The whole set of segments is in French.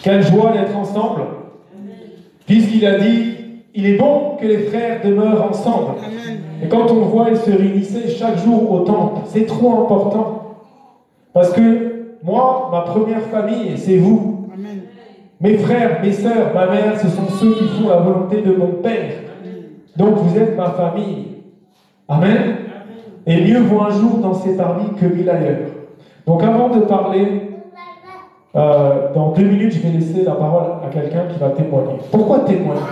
Quelle joie d'être ensemble, puisqu'il a dit, il est bon que les frères demeurent ensemble. Et quand on voit, ils se réunissaient chaque jour au temple. C'est trop important. Parce que moi, ma première famille, c'est vous. Mes frères, mes sœurs, ma mère, ce sont ceux qui font la volonté de mon Père. Donc vous êtes ma famille. Amen. Et mieux vaut un jour dans ces parvis que 1000 ailleurs. Donc avant de parler, dans 2 minutes, je vais laisser la parole à quelqu'un qui va témoigner. Pourquoi témoigner?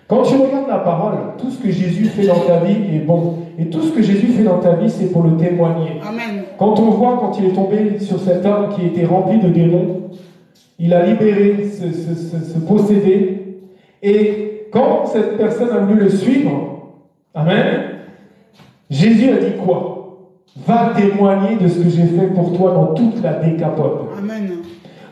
Quand tu regardes la parole, tout ce que Jésus fait dans ta vie est bon. Et tout ce que Jésus fait dans ta vie, c'est pour le témoigner. Amen. Quand on voit, quand il est tombé sur cet homme qui était rempli de démons, il a libéré ce possédé. Et quand cette personne a voulu le suivre, amen, Jésus a dit quoi? Va témoigner de ce que j'ai fait pour toi dans toute la décapote. Amen.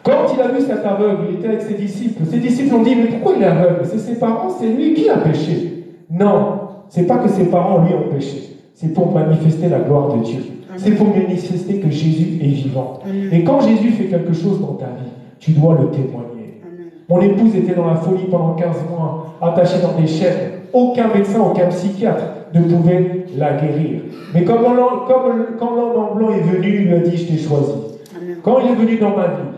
Quand il a vu cet aveugle, il était avec ses disciples ont dit, mais pourquoi il est aveugle? C'est ses parents, c'est lui qui a péché. Non, c'est pas que ses parents lui ont péché, c'est pour manifester la gloire de Dieu. C'est pour manifester que Jésus est vivant. Amen. Et quand Jésus fait quelque chose dans ta vie, tu dois le témoigner. Amen. Mon épouse était dans la folie pendant 15 mois, attachée dans des chaînes. Aucun médecin, aucun psychiatre ne pouvait la guérir. Mais quand l'homme en blanc est venu, il lui a dit, je t'ai choisi. Amen. Quand il est venu dans ma vie,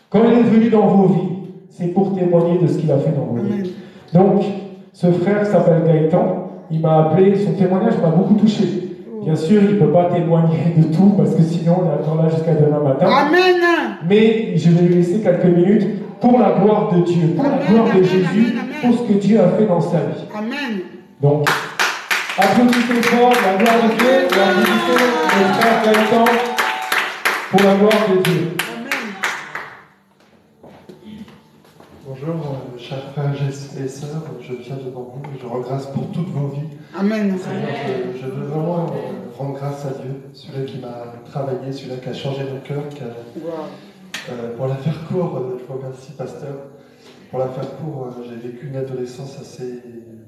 quand il est venu dans vos vies, c'est pour témoigner de ce qu'il a fait dans vos vies. Donc, ce frère s'appelle Gaëtan, il m'a appelé, son témoignage m'a beaucoup touché. Bien sûr, il ne peut pas témoigner de tout, parce que sinon on est encore là jusqu'à demain matin. Amen. Mais je vais lui laisser quelques minutes pour la gloire de Dieu, pour la gloire de Jésus, pour ce que Dieu a fait dans sa vie. Amen. Donc, applaudissez fort la gloire de Dieu, et applaudissez le frère Gaëtan pour la gloire de Dieu. Bonjour, chers frères et sœurs, je viens devant vous et je rends grâce pour toutes vos vies. Amen. Seigneur, je veux vraiment rendre grâce à Dieu, celui qui m'a travaillé, celui qui a changé mon cœur. Pour la faire court, je vous remercie, pasteur. Pour la faire court, j'ai vécu une adolescence assez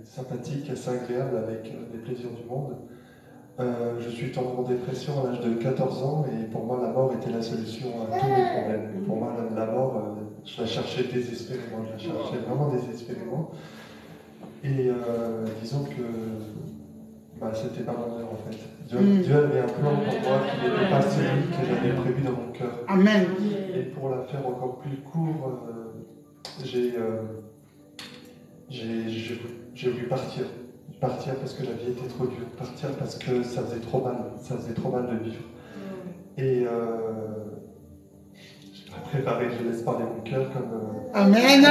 sympathique, assez agréable avec les plaisirs du monde. Je suis tombé en dépression à l'âge de 14 ans et pour moi la mort était la solution à tous mes problèmes. Pour moi la mort, je la cherchais désespérément, je la cherchais vraiment désespérément. Et disons que c'était pas mon heure en fait. Dieu avait un plan pour moi qui n'était pas celui que j'avais prévu dans mon cœur. Amen. Et pour la faire encore plus court, j'ai voulu partir. Partir parce que la vie était trop dure, partir parce que ça faisait trop mal de vivre. Et je l'ai préparé, je laisse parler mon cœur comme Amen.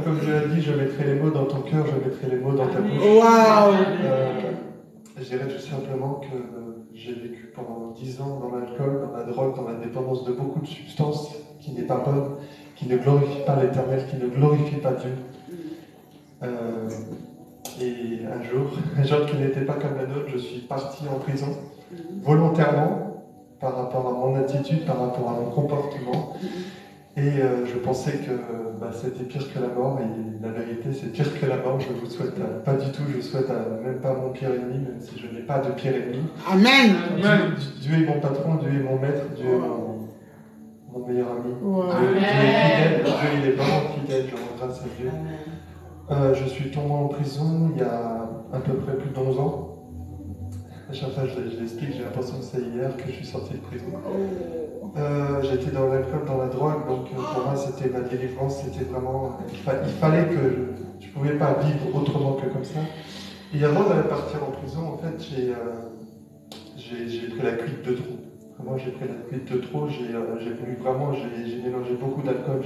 Comme Dieu a dit, je mettrai les mots dans ton cœur, je mettrai les mots dans ta bouche. Waouh. Je dirais tout simplement que j'ai vécu pendant 10 ans dans l'alcool, dans la drogue, dans la dépendance de beaucoup de substances qui n'est pas bonne, qui ne glorifie pas l'Éternel, qui ne glorifie pas Dieu. Et un jour qui n'était pas comme la nôtre, je suis parti en prison, volontairement, par rapport à mon attitude, par rapport à mon comportement. Et je pensais que c'était pire que la mort, et la vérité c'est pire que la mort, je vous souhaite pas du tout, je souhaite même pas mon pire ennemi, même si je n'ai pas de pire ennemi. Amen. Dieu est mon patron, Dieu est mon maître, Dieu est mon meilleur ami. Wow. Dieu est fidèle, Dieu il est vraiment fidèle, je rends grâce à Dieu. Je suis tombé en prison il y a à peu près plus de 11 ans. À chaque fois je l'explique, j'ai l'impression que c'est hier que je suis sorti de prison. J'étais dans l'alcool, dans la drogue, donc pour moi c'était ma délivrance, c'était vraiment... Il fallait que je ne pouvais pas vivre autrement que comme ça. Et avant d'aller partir en prison, en fait, j'ai pris la cuite de trop. Vraiment, j'ai pris la cuite de trop, j'ai voulu vraiment, j'ai mélangé beaucoup d'alcool,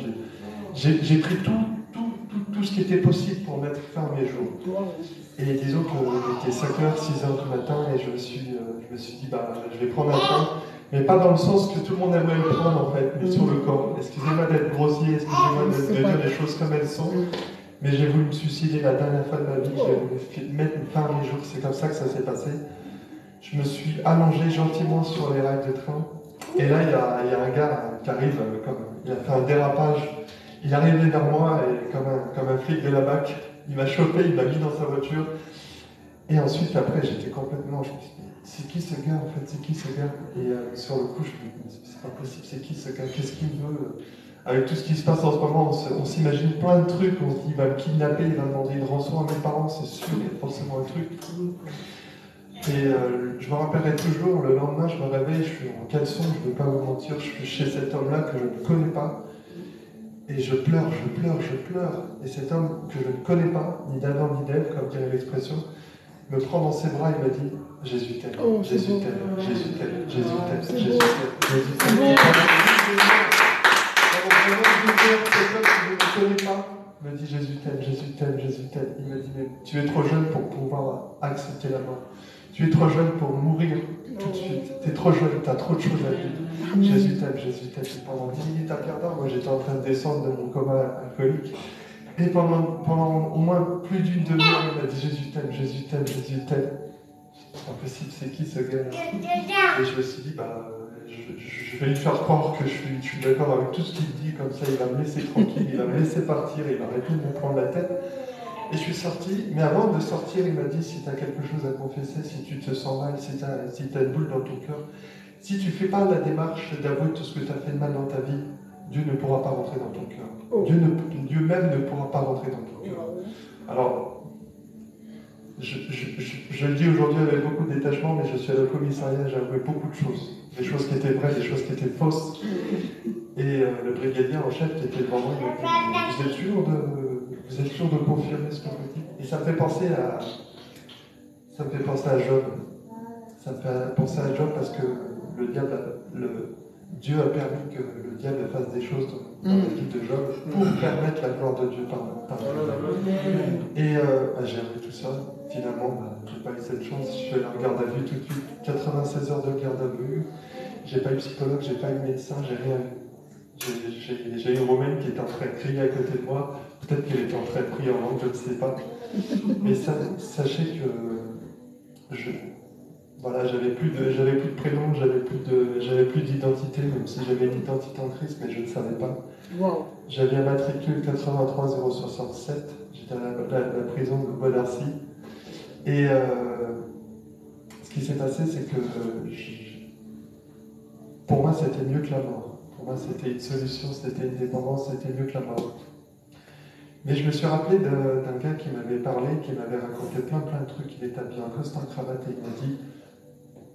j'ai pris tout ce qui était possible pour mettre fin à mes jours. Et disons qu'il était 5h, 6h du matin et je me suis dit, je vais prendre un pain, mais pas dans le sens que tout le monde aimerait le prendre en fait, mais sur le corps. Excusez-moi d'être grossier, excusez-moi de dire les choses comme elles sont, mais j'ai voulu me suicider la dernière fois de ma vie, j'ai voulu mettre fin à mes jours, c'est comme ça que ça s'est passé. Je me suis allongé gentiment sur les rails de train, et là il y a un gars qui arrive, il a fait un dérapage. Il est arrivé vers moi et comme un flic de la BAC, il m'a chopé, il m'a mis dans sa voiture. Et ensuite, après, j'étais complètement... Je me suis dit, c'est qui ce gars en fait, c'est qui ce gars? Et sur le coup, je me dis, c'est pas possible, c'est qui ce gars? Qu'est-ce qu'il veut? Avec tout ce qui se passe en ce moment, on s'imagine plein de trucs, on se dit, il va me kidnapper, il va demander une rançon à mes parents, c'est sûr, il y a forcément un truc. Et je me rappellerai toujours, le lendemain, je me réveille, je suis en caleçon, je ne vais pas vous mentir, je suis chez cet homme-là que je ne connais pas. Et je pleure, je pleure, je pleure. Et cet homme que je ne connais pas, ni d'Adam ni d'Ève, comme dirait l'expression, me prend dans ses bras et me dit Jésus t'aime, Jésus t'aime, Jésus t'aime, Jésus t'aime, Jésus t'aime, Jésus t'aime. Pendant vraiment 2 heures, cet homme que je ne connais pas me dit Jésus t'aime, Jésus t'aime, Jésus t'aime. Il me dit mais tu es trop jeune pour pouvoir accepter la mort. Tu es trop jeune pour mourir tout de suite. Tu es trop jeune, tu as trop de choses à vivre. Jésus t'aime, Jésus t'aime. Pendant 10 minutes, un quart d'heure, moi j'étais en train de descendre de mon coma alcoolique. Et pendant au moins plus d'une demi-heure, il m'a dit Jésus t'aime, Jésus t'aime, Jésus t'aime. C'est pas possible, c'est qui ce gars-là? Et je me suis dit, je vais lui faire croire que je suis d'accord avec tout ce qu'il dit, comme ça il va me laisser tranquille, il va me laisser partir, il va arrêter de me prendre la tête. Et je suis sorti, mais avant de sortir, il m'a dit, si tu as quelque chose à confesser, si tu te sens mal, si tu as une boule dans ton cœur, si tu ne fais pas la démarche d'avouer tout ce que tu as fait de mal dans ta vie, Dieu ne pourra pas rentrer dans ton cœur. Dieu même ne pourra pas rentrer dans ton cœur. Alors, je le dis aujourd'hui avec beaucoup de détachement, mais je suis allé au commissariat, j'ai avoué beaucoup de choses. Des choses qui étaient vraies, des choses qui étaient fausses. Et le brigadier en chef qui était devant moi, il m'a dit, vous êtes sûr de confirmer ce que vous dites? Et ça me fait penser à Job. Ça me fait penser à Job parce que Dieu a permis que le diable fasse des choses dans la vie de Job pour permettre la gloire de Dieu par Job. Et j'ai appris tout ça. Finalement, je n'ai pas eu cette chance. Je suis allé en garde à vue tout de suite. 96 heures de garde à vue. J'ai pas eu psychologue, j'ai pas eu médecin, j'ai rien eu. J'ai une Romaine qui est en train de crier à côté de moi. Peut-être qu'elle est en train de prier en langue, je ne sais pas. Mais sachez que j'avais plus de prénom, j'avais plus d'identité, même si j'avais une identité en Christ, mais je ne savais pas. Wow. J'avais un matricule 83067, j'étais à la prison de Bois-d'Arcy. Et ce qui s'est passé, c'est que pour moi, c'était mieux que la mort. Pour moi, c'était une solution, c'était une dépendance, c'était mieux que la mort. Mais je me suis rappelé d'un gars qui m'avait parlé, qui m'avait raconté plein de trucs. Il était habillé en costard cravate et il m'a dit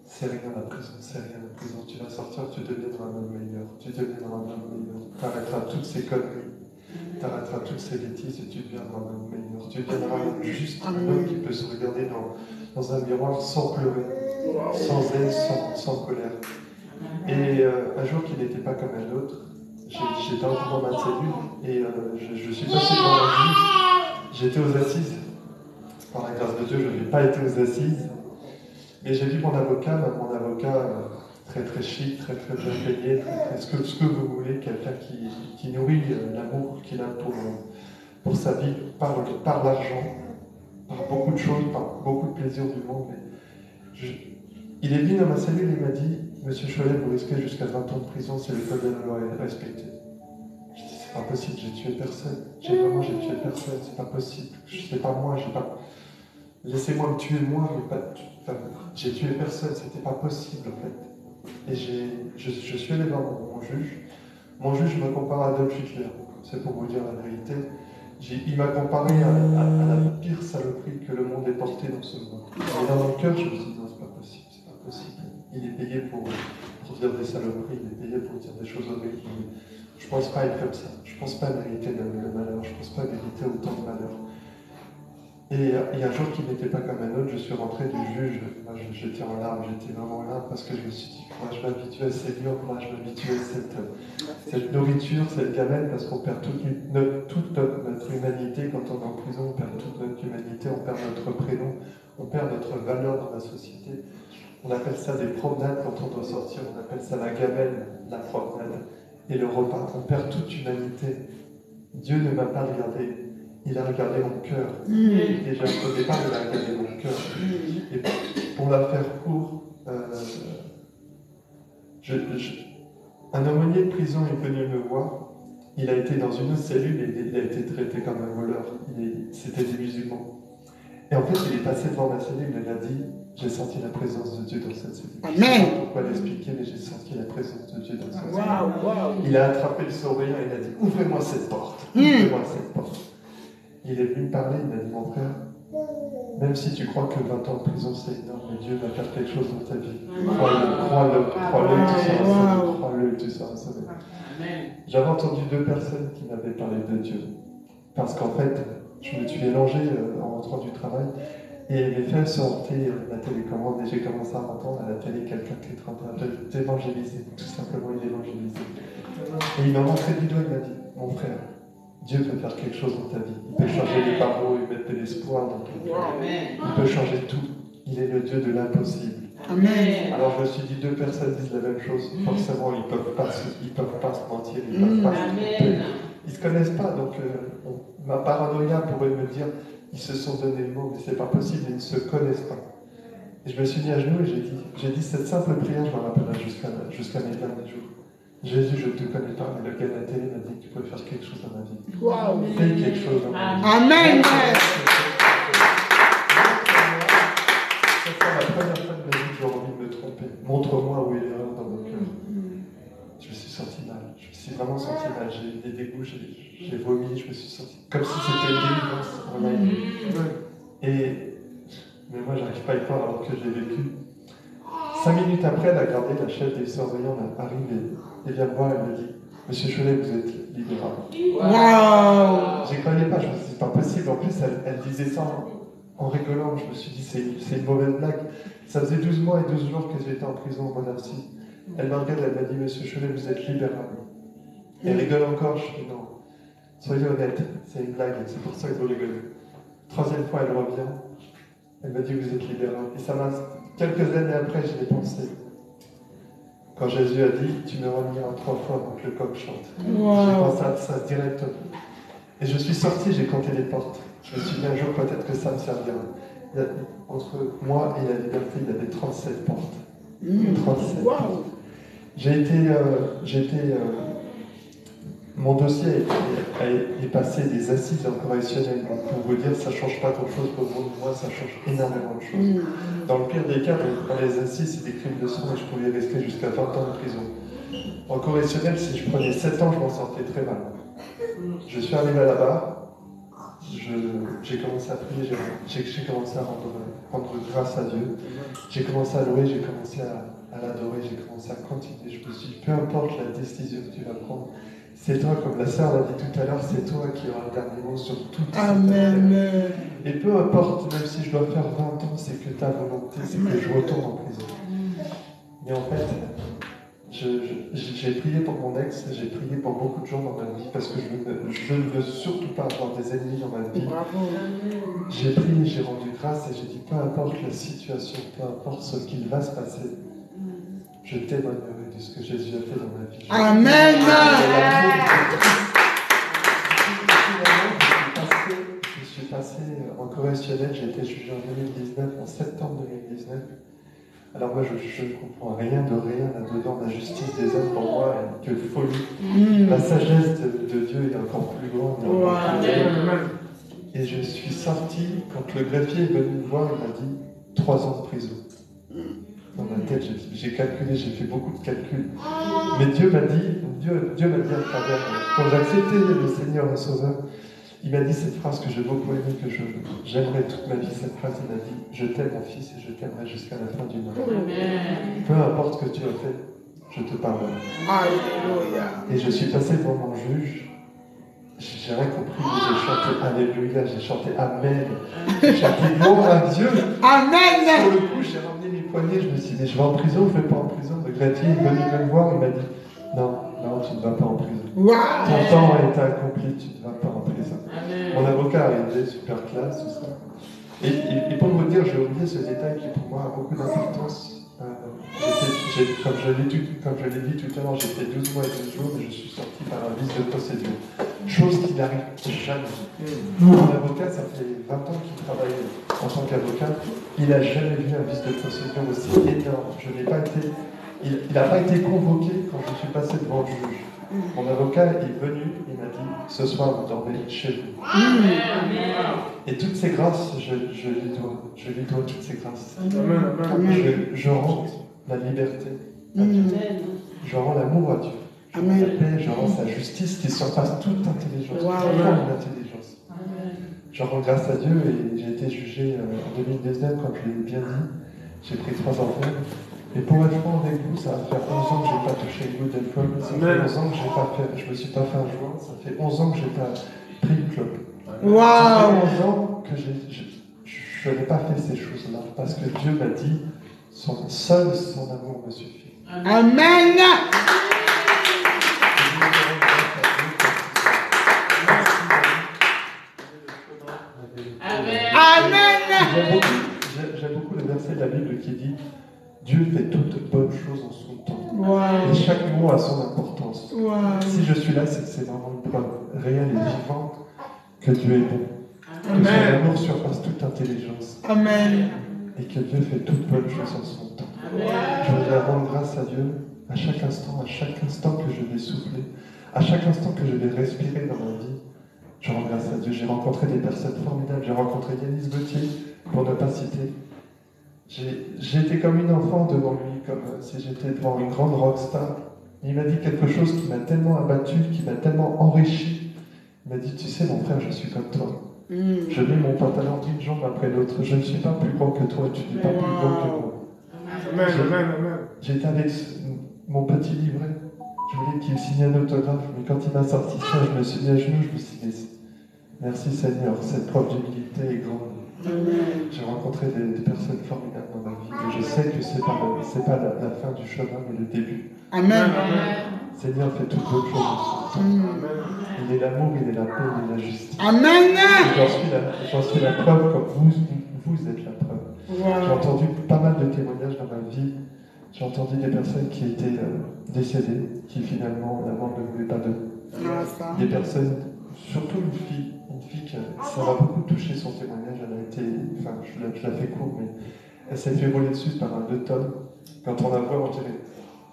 c'est rien la prison, c'est rien la prison. Tu vas sortir, tu deviendras un homme meilleur. Tu deviendras un homme meilleur. Tu arrêteras toutes ces conneries. Tu arrêteras toutes ces bêtises et tu deviendras un homme meilleur. Tu deviendras juste un homme qui peut se regarder dans un miroir sans pleurer, sans haine, sans colère. Et un jour qui n'était pas comme un autre, j'étais entré dans ma cellule et je suis passé devant la juge. J'étais aux assises. Par la grâce de Dieu, je n'ai pas été aux assises. Mais j'ai vu mon avocat très très chic, très très bien payé, ce que vous voulez, quelqu'un qui nourrit l'amour qu'il a pour sa vie par l'argent, par beaucoup de choses, par beaucoup de plaisirs du monde. Mais il est venu dans ma cellule et il m'a dit Monsieur Cholet, vous risquez jusqu'à 20 ans de prison si le code de la loi est respecté. Je dis c'est pas possible, j'ai tué personne. J'ai tué personne, c'est pas possible. C'est pas moi, j'ai pas. Laissez-moi me tuer moi, mais pas. J'ai tué personne, c'était pas possible en fait. Et je suis allé voir mon juge. Mon juge me compare à Adolf Hitler. C'est pour vous dire la vérité. Il m'a comparé à la pire saloperie que le monde ait portée dans ce monde. Et dans mon cœur, je me suis dit non, c'est pas possible, c'est pas possible. Il est payé pour dire des saloperies, il est payé pour dire des choses horribles. Je ne pense pas être comme ça. Je ne pense pas mériter le malheur. Je ne pense pas mériter autant de malheur. Et un jour qui n'était pas comme un autre, je suis rentré du juge. Moi, j'étais en larmes, j'étais vraiment en larmes parce que je me suis dit, moi, je m'habitue à ces murs, moi, je m'habitue à cette nourriture, cette gamelle, parce qu'on perd toute notre humanité. Quand on est en prison, on perd toute notre humanité, on perd notre prénom, on perd notre valeur dans la société. On appelle ça des promenades quand on doit sortir, on appelle ça la gamelle, la promenade. Et le repas, on perd toute humanité. Dieu ne m'a pas regardé. Il a regardé mon cœur. Déjà, au départ, il a regardé mon cœur. Et pour la faire court, un aumônier de prison est venu me voir. Il a été dans une autre cellule et il a été traité comme un voleur. C'était des musulmans. Et en fait, il est passé devant ma cellule et il a dit j'ai senti la présence de Dieu dans cette cellule. Amen. Je ne sais pas pourquoi l'expliquer, mais j'ai senti la présence de Dieu dans cette cellule. Il a attrapé le surveillant et il a dit, ouvrez-moi cette porte, ouvrez-moi cette porte. Il est venu me parler, il m'a dit, mon frère, même si tu crois que 20 ans de prison c'est énorme, mais Dieu va faire quelque chose dans ta vie. Crois-le, tu seras sauvé, crois-le, tu seras sauvé. J'avais entendu 2 personnes qui m'avaient parlé de Dieu. Parce qu'en fait, je me suis mélangé en rentrant du travail et mes frères sont heurtés la télécommande et j'ai commencé à entendre à la télé quelqu'un qui est en train d'évangéliser, tout simplement il évangélisait. Et il m'a montré du doigt, il m'a dit, mon frère, Dieu peut faire quelque chose dans ta vie. Il peut changer les barreaux et mettre de l'espoir dans ton cœur. Il peut changer tout. Il est le Dieu de l'impossible. Amen. Alors je me suis dit, 2 personnes disent la même chose. Forcément, ils ne peuvent pas se mentir, ils ne peuvent pas se tromper. Ils ne se connaissent pas, donc ma paranoïa pourrait me dire, ils se sont donné le mot, mais ce n'est pas possible, ils ne se connaissent pas. Et je me suis mis à genoux et j'ai dit cette simple prière, je m'en rappellerai jusqu'à mes derniers jours. Jésus, je ne te connais pas, mais le gars de la télé m'a dit que tu pouvais faire quelque chose dans ma vie. Fais quelque chose dans ma vie. Amen. C'est la première fois de ma vie que j'ai envie de me tromper. Montre-moi où est l'erreur dans mon cœur. Je me suis senti mal. Je me suis vraiment senti mal. J'ai eu des dégoûts, j'ai vomi, je me suis senti comme si c'était une délivrance. Mais moi, j'arrive pas à y croire alors que j'ai vécu. 5 minutes après, elle a gardé, la chef des surveillants arrive et vient me voir, elle me dit, Monsieur Cholet, vous êtes libérable. Wow. J'y croyais pas, je me suis dit, c'est pas possible. En plus, elle disait ça en rigolant. Je me suis dit, c'est une mauvaise blague. Ça faisait 12 mois et 12 jours que j'étais en prison au monarchie. Elle m'a regardé, elle m'a dit, Monsieur Cholet, vous êtes libérable. Elle rigole encore, je dis non. Soyez honnête, c'est une blague, c'est pour ça que vous rigolez. 3e fois, elle revient. Elle m'a dit, vous êtes libérable. Et ça m'a, quelques années après, j'y ai pensé. Quand Jésus a dit, tu me renieras 3 fois avant que le coq chante. Wow. J'ai pensé à ça directement. Et je suis sorti, j'ai compté les portes. Je me suis dit un jour, peut-être que ça me servira. Entre moi et la liberté, il y avait 37 portes. 37 Wow. portes. Mon dossier est passé des assises en correctionnel. Donc pour vous dire, ça ne change pas grand-chose pour vous. Moi, ça change énormément de choses. Dans le pire des cas, dans les assises, c'est des crimes de sang et je pouvais rester jusqu'à 20 ans de prison. En correctionnel, si je prenais 7 ans, je m'en sortais très mal. Je suis arrivé à la barre, j'ai commencé à prier, j'ai commencé à rendre grâce à Dieu. J'ai commencé à louer, j'ai commencé à l'adorer, j'ai commencé à continuer. Je me suis dit, peu importe la décision que tu vas prendre, c'est toi, comme la sœur l'a dit tout à l'heure, c'est toi qui auras le dernier mot sur toute cette affaire. Et peu importe, même si je dois faire 20 ans, c'est que ta volonté, c'est que je retourne en prison. Mais en fait, j'ai prié pour mon ex, j'ai prié pour beaucoup de gens dans ma vie, parce que je ne veux surtout pas avoir des ennemis dans ma vie. J'ai prié, j'ai rendu grâce, et j'ai dit, peu importe la situation, peu importe ce qu'il va se passer, je témoignerai de ce que Jésus a fait dans ma vie. Amen. Je suis passé en correctionnel, j'ai été jugé en 2019, en septembre 2019. Alors moi, je ne comprends rien de rien là-dedans. La justice des hommes, pour moi, est que folie. La sagesse de Dieu est encore plus grande. Et je suis sorti, quand le greffier est venu me voir, il m'a dit 3 ans de prison. Dans ma tête, j'ai calculé, j'ai fait beaucoup de calculs. Mais Dieu m'a dit à travers, quand j'ai accepté le Seigneur et Sauveur, il m'a dit cette phrase que j'ai beaucoup aimée, que j'aimerais toute ma vie. Cette phrase, il m'a dit, je t'aime mon fils et je t'aimerai jusqu'à la fin du monde. Peu importe ce que tu as fait, je te pardonne. Et je suis passé devant mon juge. J'ai rien compris, mais j'ai chanté Alléluia, j'ai chanté Amen, j'ai chanté gloire à Dieu. Amen. Sur le coup, j'ai ramené mes poignets, je me suis dit, mais je vais en prison, je ne vais pas en prison. Le greffier est venu me voir, il m'a dit, non, tu ne vas pas en prison. Ton temps est accompli, tu ne vas pas en prison. Mon avocat arrivé, super classe, tout ça. Et pour vous dire, j'ai oublié ce détail qui pour moi a beaucoup d'importance. Comme je l'ai dit tout à l'heure, j'ai fait 12 mois et 12 jours, mais je suis sorti par un vice de procédure. Chose qui n'arrive jamais. Mon avocat, ça fait 20 ans qu'il travaille en tant qu'avocat. Il n'a jamais vu un vice de procédure aussi énorme. Il n'a pas été convoqué quand je suis passé devant le juge. Mon avocat est venu, il m'a dit, ce soir vous dormez chez vous. Et toutes ces grâces, je lui dois toutes ces grâces. Je rends la liberté à Dieu. Je rends l'amour à Dieu. Je rends la paix, je rends sa justice qui surpasse toute intelligence, toute forme d'intelligence. Je rends grâce à Dieu et j'ai été jugé en 2019, comme je l'ai bien dit. J'ai pris 3 enfants. Et pour être franc avec vous, ça va faire 11 ans que je n'ai pas touché une goutte d'alcool. Ça fait 11 ans que je ne me suis pas fait un joint. Ça fait 11 ans que je n'ai pas pris une clope. Ça fait 11 ans que je n'ai pas fait ces choses-là. Parce que Dieu m'a dit, seul son amour me suffit. Amen. Amen. J'aime beaucoup le verset de la Bible qui dit Dieu fait toutes bonnes choses en son temps. Wow. Et chaque mot a son importance. Wow. Si je suis là, c'est vraiment une preuve réelle et vivante que Dieu est bon. Amen. Que son amour surpasse toute intelligence. Amen. Et que Dieu fait toutes bonnes choses en son temps. Amen. Je voudrais rendre grâce à Dieu à chaque instant que je vais souffler, à chaque instant que je vais respirer dans ma vie. Je rends grâce à Dieu. J'ai rencontré des personnes formidables. J'ai rencontré Yanis Gauthier, pour ne pas citer. J'ai été comme une enfant devant lui, comme si j'étais devant une grande rockstar. Il m'a dit quelque chose qui m'a tellement abattu, qui m'a tellement enrichi. Il m'a dit, tu sais mon frère, je suis comme toi. Je mets mon pantalon d'une jambe après l'autre. Je ne suis pas plus grand que toi, tu n'es pas plus grand que moi. J'étais avec mon petit livret. Je voulais qu'il me signe un autographe, mais quand il m'a sorti ça, je me suis mis à genoux, je me suis dit, merci Seigneur, cette preuve d'humilité est grande. J'ai rencontré des personnes formidables dans ma vie, et je sais que c'est pas la fin du chemin, mais le début. Amen. Seigneur fait toutes bonnes choses en son temps. Il est l'amour, il est la paix, il est la justice. Amen. J'en suis la preuve, comme vous êtes la preuve. Wow. J'ai entendu pas mal de témoignages dans ma vie. J'ai entendu des personnes qui étaient décédées, qui finalement, la mort ne voulait pas d'eux. Des personnes, surtout une fille qui ça m'a beaucoup touché son témoignage. Elle a été, enfin, je la fais court, mais elle s'est fait rouler dessus par un 2 tonnes. Quand on la voit, on dirait,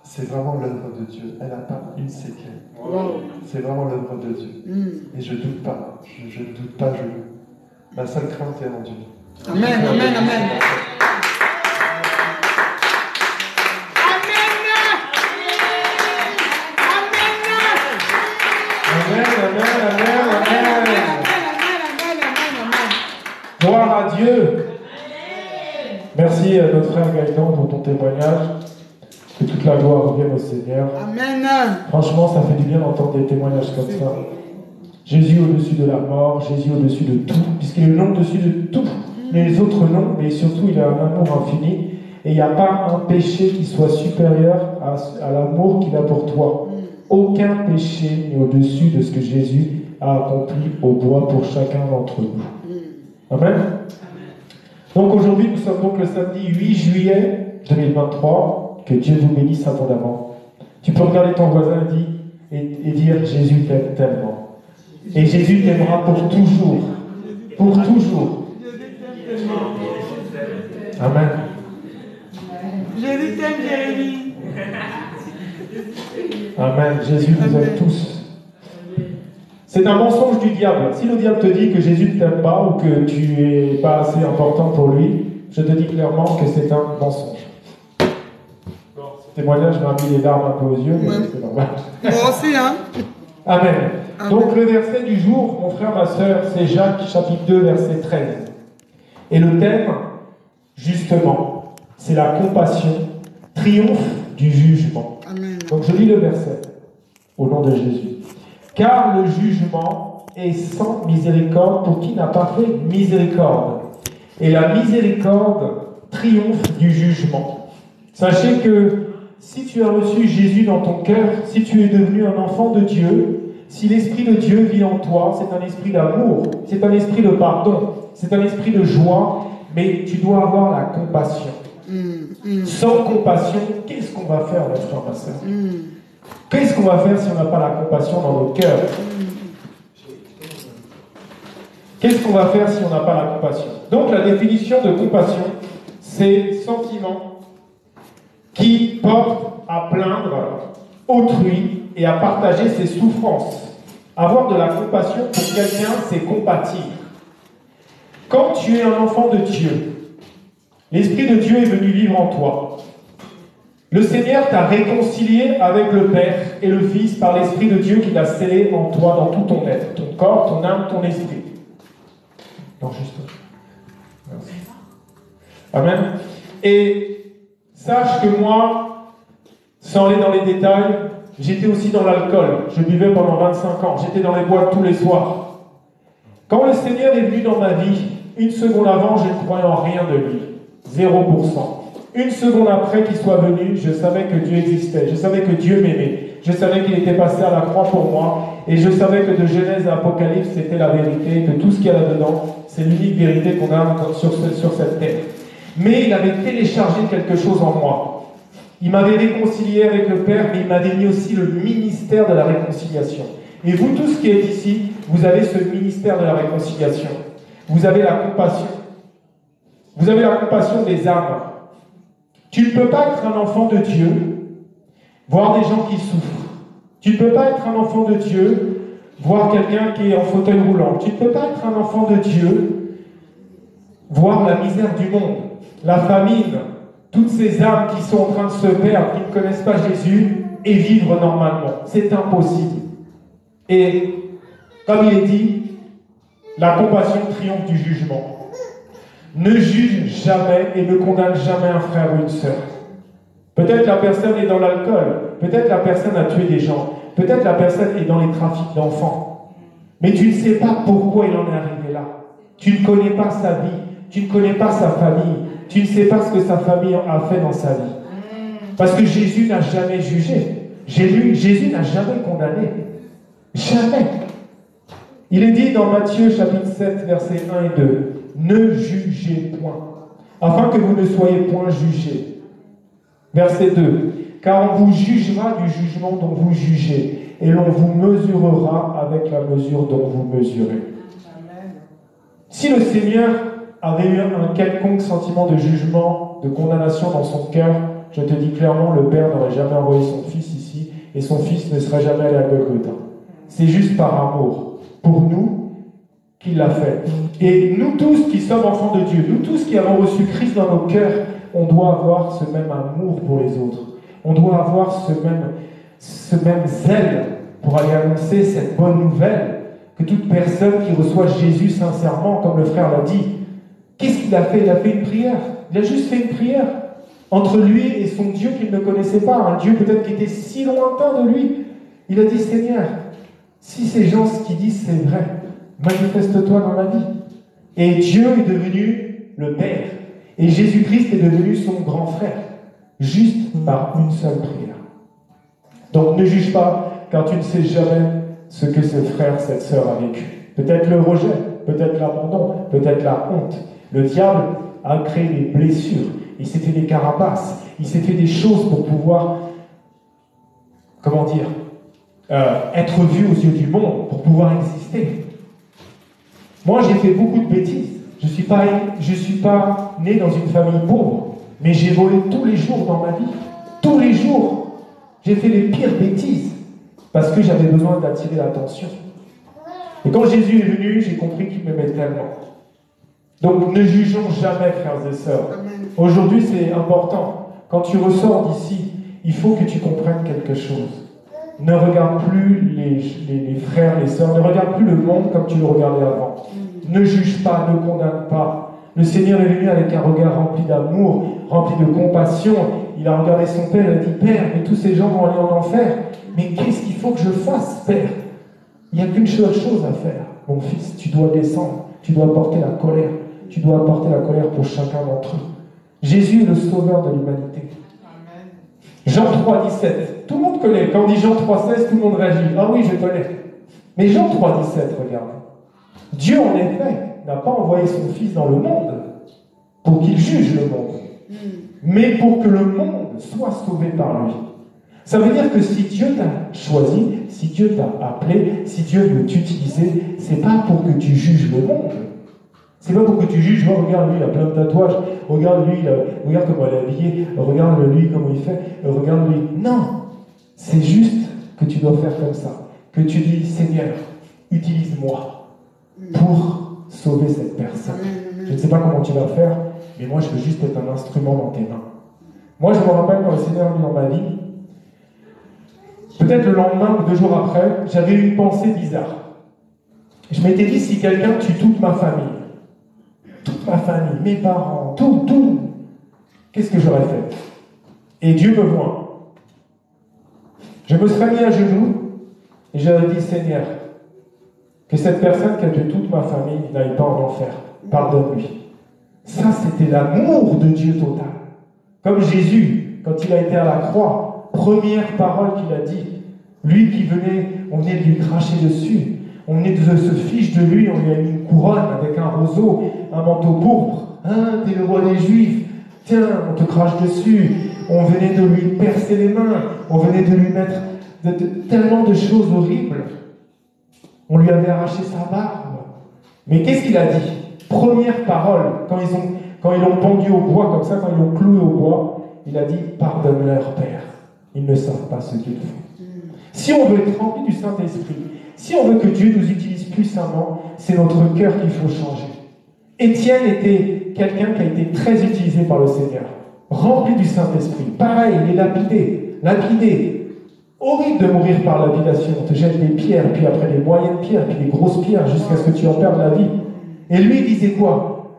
c'est vraiment l'œuvre de Dieu. Elle n'a pas une séquelle. Wow. C'est vraiment l'œuvre de Dieu. Et je ne doute pas. Je ne doute pas. Ma seule crainte est en Dieu. Amen, amen, amen. Gloire à Dieu. Merci à notre frère Gaëtan pour ton témoignage. Que toute la gloire revienne au Seigneur. Amen. Franchement, ça fait du bien d'entendre des témoignages comme ça. Jésus au-dessus de la mort, Jésus au-dessus de tout, puisqu'il est le nom au-dessus de tous les autres noms, mais surtout il a un amour infini. Et il n'y a pas un péché qui soit supérieur à l'amour qu'il a pour toi. Aucun péché n'est au-dessus de ce que Jésus a accompli au bois pour chacun d'entre nous. Amen. Donc aujourd'hui, nous sommes donc le samedi 8 juillet 2023. Que Dieu vous bénisse abondamment. Tu peux regarder ton voisin et dire Jésus t'aime tellement. Et Jésus t'aimera pour toujours. Pour toujours. Amen. Jésus t'aime, Jérémie. Amen. Jésus vous aime tous. C'est un mensonge du diable. Si le diable te dit que Jésus ne t'aime pas ou que tu n'es pas assez important pour lui, je te dis clairement que c'est un mensonge. Ce témoignage m'a mis les larmes un peu aux yeux, mais c'est normal. Moi aussi, hein. Amen. Amen. Donc le verset du jour, mon frère, ma soeur, c'est Jacques chapitre 2, verset 13. Et le thème, justement, c'est la compassion, triomphe du jugement. Amen. Donc je lis le verset, au nom de Jésus. Car le jugement est sans miséricorde pour qui n'a pas fait miséricorde. Et la miséricorde triomphe du jugement. Sachez que si tu as reçu Jésus dans ton cœur, si tu es devenu un enfant de Dieu, si l'Esprit de Dieu vit en toi, c'est un esprit d'amour, c'est un esprit de pardon, c'est un esprit de joie, mais tu dois avoir la compassion. Sans compassion, qu'est-ce qu'on va faire, mon frère, ma soeur? Qu'est-ce qu'on va faire si on n'a pas la compassion dans nos cœurs? Qu'est-ce qu'on va faire si on n'a pas la compassion? Donc la définition de compassion, c'est sentiment qui porte à plaindre autrui et à partager ses souffrances. Avoir de la compassion pour quelqu'un, c'est compatir. Quand tu es un enfant de Dieu, l'Esprit de Dieu est venu vivre en toi. Le Seigneur t'a réconcilié avec le Père et le Fils par l'Esprit de Dieu qui l'a scellé en toi, dans tout ton être, ton corps, ton âme, ton esprit. Non, juste. Merci. Amen. Et sache que moi, sans aller dans les détails, j'étais aussi dans l'alcool. Je buvais pendant 25 ans. J'étais dans les boîtes tous les soirs. Quand le Seigneur est venu dans ma vie, une seconde avant, je ne croyais en rien de lui. 0%. Une seconde après qu'il soit venu, je savais que Dieu existait. Je savais que Dieu m'aimait. Je savais qu'il était passé à la croix pour moi. Et je savais que de Genèse à Apocalypse, c'était la vérité. Que tout ce qu'il y a là-dedans, c'est l'unique vérité qu'on a sur cette terre. Mais il avait téléchargé quelque chose en moi. Il m'avait réconcilié avec le Père, mais il m'avait mis aussi le ministère de la réconciliation. Et vous tous qui êtes ici, vous avez ce ministère de la réconciliation. Vous avez la compassion. Vous avez la compassion des âmes. Tu ne peux pas être un enfant de Dieu, voir des gens qui souffrent. Tu ne peux pas être un enfant de Dieu, voir quelqu'un qui est en fauteuil roulant. Tu ne peux pas être un enfant de Dieu, voir la misère du monde, la famine, toutes ces âmes qui sont en train de se perdre, qui ne connaissent pas Jésus, et vivre normalement. C'est impossible. Et comme il est dit, la compassion triomphe du jugement. Ne juge jamais et ne condamne jamais un frère ou une sœur. Peut-être la personne est dans l'alcool, peut-être la personne a tué des gens, peut-être la personne est dans les trafics d'enfants. Mais tu ne sais pas pourquoi il en est arrivé là. Tu ne connais pas sa vie, tu ne connais pas sa famille, tu ne sais pas ce que sa famille a fait dans sa vie. Parce que Jésus n'a jamais jugé. Jésus n'a jamais condamné. Jamais. Il est dit dans Matthieu chapitre 7, versets 1 et 2, « Ne jugez point, afin que vous ne soyez point jugés. » Verset 2, « Car on vous jugera du jugement dont vous jugez, et l'on vous mesurera avec la mesure dont vous mesurez. » Si le Seigneur avait eu un quelconque sentiment de jugement, de condamnation dans son cœur, je te dis clairement, le Père n'aurait jamais envoyé son Fils ici, et son Fils ne serait jamais allé à Golgotha. C'est juste par amour pour nous qu'il l'a fait. Et nous tous qui sommes enfants de Dieu, nous tous qui avons reçu Christ dans nos cœurs, on doit avoir ce même amour pour les autres. On doit avoir ce même zèle pour aller annoncer cette bonne nouvelle, que toute personne qui reçoit Jésus sincèrement, comme le frère l'a dit, qu'est-ce qu'il a fait? Il a fait une prière. Il a juste fait une prière entre lui et son Dieu qu'il ne connaissait pas, un Dieu peut-être qui était si lointain de lui. Il a dit, Seigneur, si ces gens ce qu'ils disent c'est vrai, manifeste-toi dans ma vie. Et Dieu est devenu le Père. Et Jésus-Christ est devenu son grand frère. Juste par une seule prière. Donc ne juge pas, car tu ne sais jamais ce que ce frère, cette sœur a vécu. Peut-être le rejet, peut-être l'abandon, peut-être la honte. Le diable a créé des blessures. Il s'est fait des carapaces. Il s'est fait des choses pour pouvoir, comment dire, être vu aux yeux du monde, pour pouvoir exister. Moi, j'ai fait beaucoup de bêtises. Je suis pas né dans une famille pauvre, mais j'ai volé tous les jours dans ma vie. Tous les jours. J'ai fait les pires bêtises parce que j'avais besoin d'attirer l'attention. Et quand Jésus est venu, j'ai compris qu'il m'aimait tellement. Donc, ne jugeons jamais, frères et sœurs. Aujourd'hui, c'est important. Quand tu ressors d'ici, il faut que tu comprennes quelque chose. Ne regarde plus les frères, les sœurs, ne regarde plus le monde comme tu le regardais avant. Ne juge pas, ne condamne pas. Le Seigneur est venu avec un regard rempli d'amour, rempli de compassion. Il a regardé son Père, il a dit, Père, mais tous ces gens vont aller en enfer. Mais qu'est-ce qu'il faut que je fasse, Père? Il n'y a qu'une seule chose à faire. Mon fils, tu dois descendre, tu dois porter la colère. Tu dois apporter la colère pour chacun d'entre eux. Jésus est le sauveur de l'humanité. Jean 3, 17. Tout le monde connaît. Quand on dit Jean 3, 16, tout le monde réagit. Ah oui, je connais. Mais Jean 3, 17, regarde. Dieu, en effet, n'a pas envoyé son Fils dans le monde pour qu'il juge le monde, mais pour que le monde soit sauvé par lui. Ça veut dire que si Dieu t'a choisi, si Dieu t'a appelé, si Dieu veut t'utiliser, c'est pas pour que tu juges le monde. C'est pas pour que tu juges, oh, regarde lui, il a plein de tatouages, regarde lui, regarde comment il est habillé, regarde lui, comment il fait, regarde lui. Non, c'est juste que tu dois faire comme ça. Que tu dis, Seigneur, utilise-moi pour sauver cette personne. Je ne sais pas comment tu vas faire, mais moi je veux juste être un instrument dans tes mains. Moi je me rappelle quand le Seigneur est venu dans ma vie, peut-être le lendemain ou 2 jours après, j'avais eu une pensée bizarre. Je m'étais dit, si quelqu'un tue toute ma famille, mes parents, tout, qu'est-ce que j'aurais fait? Et Dieu me voit. Je me serais mis à genoux et j'aurais dit, Seigneur, que cette personne qui a tué toute ma famille n'aille pas en enfer. Pardonne-lui. Ça, c'était l'amour de Dieu total. Comme Jésus, quand il a été à la croix, première parole qu'il a dit, lui qui venait, on venait de lui cracher dessus, on venait de se fiche de lui, on lui a mis une couronne avec un roseau, un manteau pourpre. Hein, t'es le roi des Juifs, tiens, on te crache dessus. On venait de lui percer les mains, on venait de lui mettre tellement de choses horribles. On lui avait arraché sa barbe. Mais qu'est-ce qu'il a dit? Première parole, quand ils l'ont pendu au bois, comme ça, quand ils l'ont cloué au bois, il a dit, pardonne-leur, Père. Ils ne savent pas ce qu'ils font. Si on veut être rempli du Saint-Esprit, si on veut que Dieu nous utilise puissamment, c'est notre cœur qu'il faut changer. Étienne était quelqu'un qui a été très utilisé par le Seigneur, rempli du Saint-Esprit. Pareil, il est lapidé. Horrible de mourir par lapidation. On te jette des pierres, puis après des moyennes pierres, puis des grosses pierres, jusqu'à ce que tu en perdes la vie. Et lui, il disait quoi?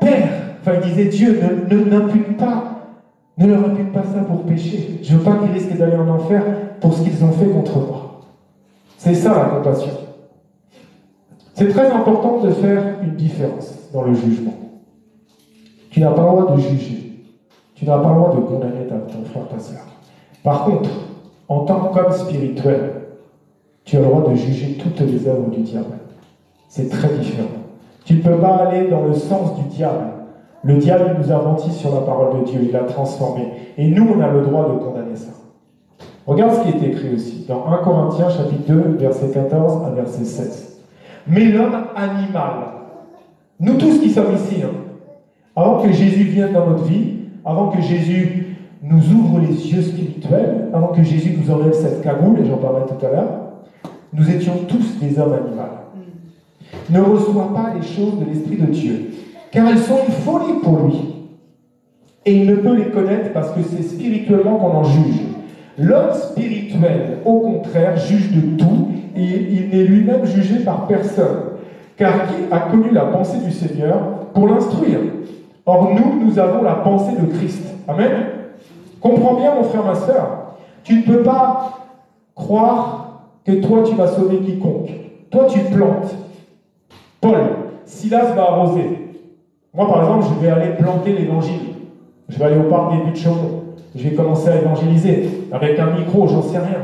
Père, il disait, Dieu, ne leur impute pas ça pour pécher. Je ne veux pas qu'ils risquent d'aller en enfer pour ce qu'ils ont fait contre moi. C'est ça la compassion. C'est très important de faire une différence dans le jugement. Tu n'as pas le droit de juger. Tu n'as pas le droit de condamner ton frère, ta soeur. Par contre, en tant qu'homme spirituel, tu as le droit de juger toutes les œuvres du diable. C'est très différent. Tu ne peux pas aller dans le sens du diable. Le diable, il nous a menti sur la parole de Dieu, il l'a transformée. Et nous, on a le droit de condamner ça. Regarde ce qui est écrit aussi, dans 1 Corinthiens, chapitre 2, verset 14 à verset 16. Mais l'homme animal, nous tous qui sommes ici, avant que Jésus vienne dans notre vie, avant que Jésus nous ouvre les yeux spirituels, avant que Jésus nous enlève cette cagoule, et j'en parlerai tout à l'heure, nous étions tous des hommes animaux. Ne reçoit pas les choses de l'Esprit de Dieu, car elles sont une folie pour lui. Et il ne peut les connaître parce que c'est spirituellement qu'on en juge. L'homme spirituel, au contraire, juge de tout, et il n'est lui-même jugé par personne, car qui a connu la pensée du Seigneur pour l'instruire. Or nous avons la pensée de Christ. Amen. Comprends bien, mon frère, ma soeur, tu ne peux pas croire que toi tu vas sauver quiconque. Toi tu plantes. Paul, Silas va arroser. Moi par exemple, je vais aller planter l'évangile. Je vais aller au parc des Buttes Chaumont. Je vais commencer à évangéliser avec un micro, j'en sais rien.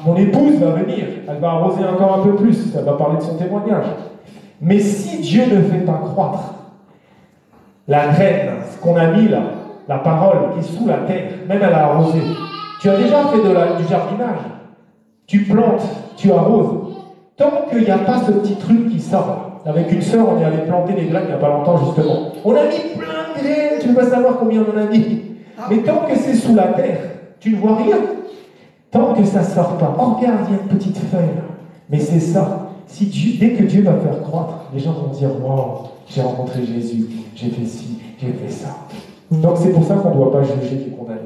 Mon épouse va venir, elle va arroser encore un peu plus, elle va parler de son témoignage. Mais si Dieu ne fait pas croître la graine, ce qu'on a mis là, la parole qui est sous la terre, même elle a arrosé. Tu as déjà fait du jardinage. Tu plantes, tu arroses. Tant qu'il n'y a pas ce petit truc qui sort. Avec une sœur, on est allé planter des graines il n'y a pas longtemps justement. On a mis plein de graines, tu ne veux pas savoir combien on en a mis. Mais tant que c'est sous la terre, tu ne vois rien. Tant que ça ne sort pas. Oh, regarde, il y a une petite feuille là. Mais c'est ça. Dès que Dieu va faire croître, les gens vont dire, waouh, j'ai rencontré Jésus, j'ai fait ci, j'ai fait ça. Donc c'est pour ça qu'on ne doit pas juger et condamner.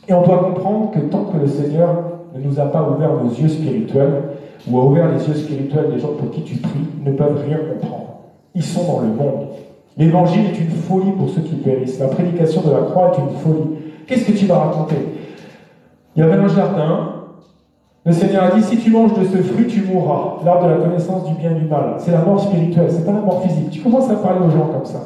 Et on doit comprendre que tant que le Seigneur ne nous a pas ouvert nos yeux spirituels, ou a ouvert les yeux spirituels des gens pour qui tu pries, ils ne peuvent rien comprendre. Ils sont dans le monde. L'évangile est une folie pour ceux qui périssent. La prédication de la croix est une folie. Qu'est-ce que tu vas raconter? Il y avait un jardin. Le Seigneur a dit, si tu manges de ce fruit, tu mourras. L'arbre de la connaissance du bien et du mal. C'est la mort spirituelle, c'est pas la mort physique. Tu commences à parler aux gens comme ça.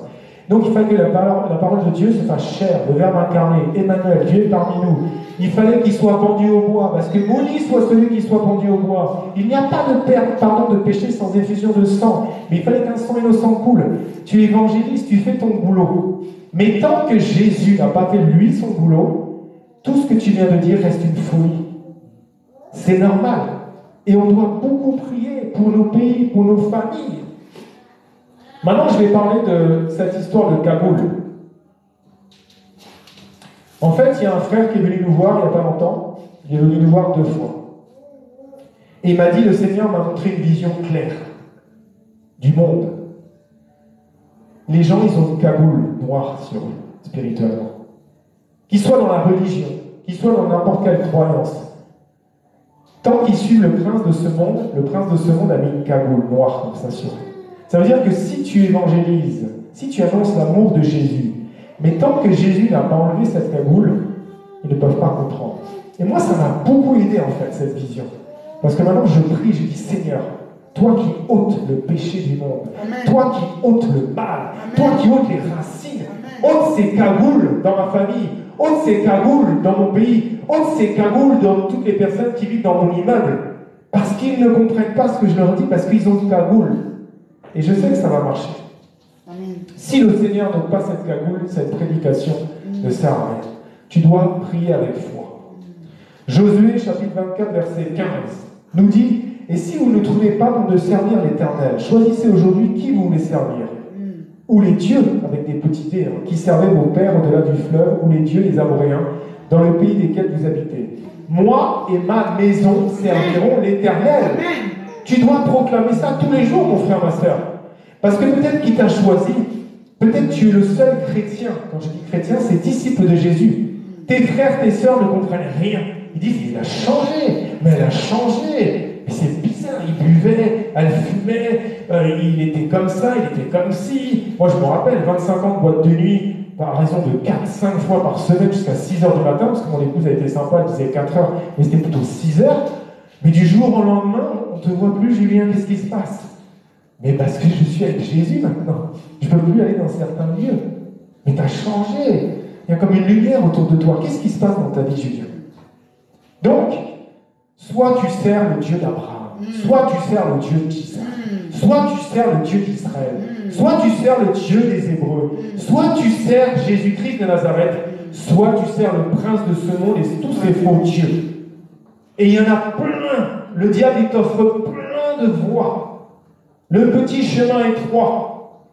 Donc il fallait que la parole de Dieu se fasse chair, le Verbe incarné, Emmanuel, Dieu est parmi nous. Il fallait qu'il soit pendu au bois, parce que maudit soit celui qui soit pendu au bois. Il n'y a pas de pardon de péché sans effusion de sang, mais il fallait qu'un sang innocent coule. Tu évangélises, tu fais ton boulot. Mais tant que Jésus n'a pas fait lui son boulot, tout ce que tu viens de dire reste une folie. C'est normal. Et on doit beaucoup prier pour nos pays, pour nos familles. Maintenant, je vais parler de cette histoire de Kaboul. En fait, il y a un frère qui est venu nous voir il n'y a pas longtemps. Il est venu nous voir 2 fois. Et il m'a dit, le Seigneur m'a montré une vision claire du monde. Les gens, ils ont une cagoule noire sur eux, spirituellement. Qu'ils soient dans la religion, qu'ils soient dans n'importe quelle croyance. Tant qu'ils suivent le prince de ce monde a mis une cagoule noire comme ça sur eux. Ça veut dire que si tu évangélises, si tu annonces l'amour de Jésus, mais tant que Jésus n'a pas enlevé cette cagoule, ils ne peuvent pas comprendre. Et moi, ça m'a beaucoup aidé en fait, cette vision. Parce que maintenant, je prie, je dis, Seigneur, toi qui ôtes le péché du monde, Amen. toi qui ôtes le mal, Amen. toi qui ôtes les racines, Amen. ôte ces cagoules dans ma famille, ôte ces cagoules dans mon pays, ôte ces cagoules dans toutes les personnes qui vivent dans mon immeuble. Parce qu'ils ne comprennent pas ce que je leur dis, parce qu'ils ont une cagoule. Et je sais que ça va marcher. Amen. Si le Seigneur n'ôte pas cette cagoule, cette prédication ne sert à rien. Tu dois prier avec foi. Josué, chapitre 24, verset 15, nous dit, « Et si vous ne trouvez pas bon de servir l'Éternel, choisissez aujourd'hui qui vous voulez servir. Ou les dieux, avec des petits dés, qui servaient vos pères au-delà du fleuve, ou les dieux, les Amoréens, dans le pays desquels vous habitez. Moi et ma maison serviront l'Éternel. » Tu dois proclamer ça tous les jours, mon frère, ma soeur. Parce que peut-être qu'il t'a choisi, peut-être tu es le seul chrétien. Quand je dis chrétien, c'est disciple de Jésus. Tes frères, tes sœurs ne comprennent rien. Ils disent, il a changé, mais elle a changé. Mais c'est bizarre, il buvait, elle fumait, il était comme ça, il était comme ci. Moi, je me rappelle, 25 ans de boîte de nuit, par raison de 4-5 fois par semaine jusqu'à 6 h du matin, parce que mon épouse a été sympa, elle disait 4 heures, mais c'était plutôt 6 heures. Mais du jour au lendemain, on ne te voit plus, Julien, qu'est-ce qui se passe? Mais parce que je suis avec Jésus maintenant. Je ne peux plus aller dans certains lieux. Mais tu as changé. Il y a comme une lumière autour de toi. Qu'est-ce qui se passe dans ta vie, Julien? Donc, soit tu sers le Dieu d'Abraham, soit tu sers le Dieu d'Israël, soit tu sers le Dieu d'Israël, soit tu sers le Dieu des Hébreux, soit tu sers Jésus-Christ de Nazareth, soit tu sers le prince de ce monde et tous ces faux dieux. Et il y en a plein. Le diable, il t'offre plein de voies. Le petit chemin étroit,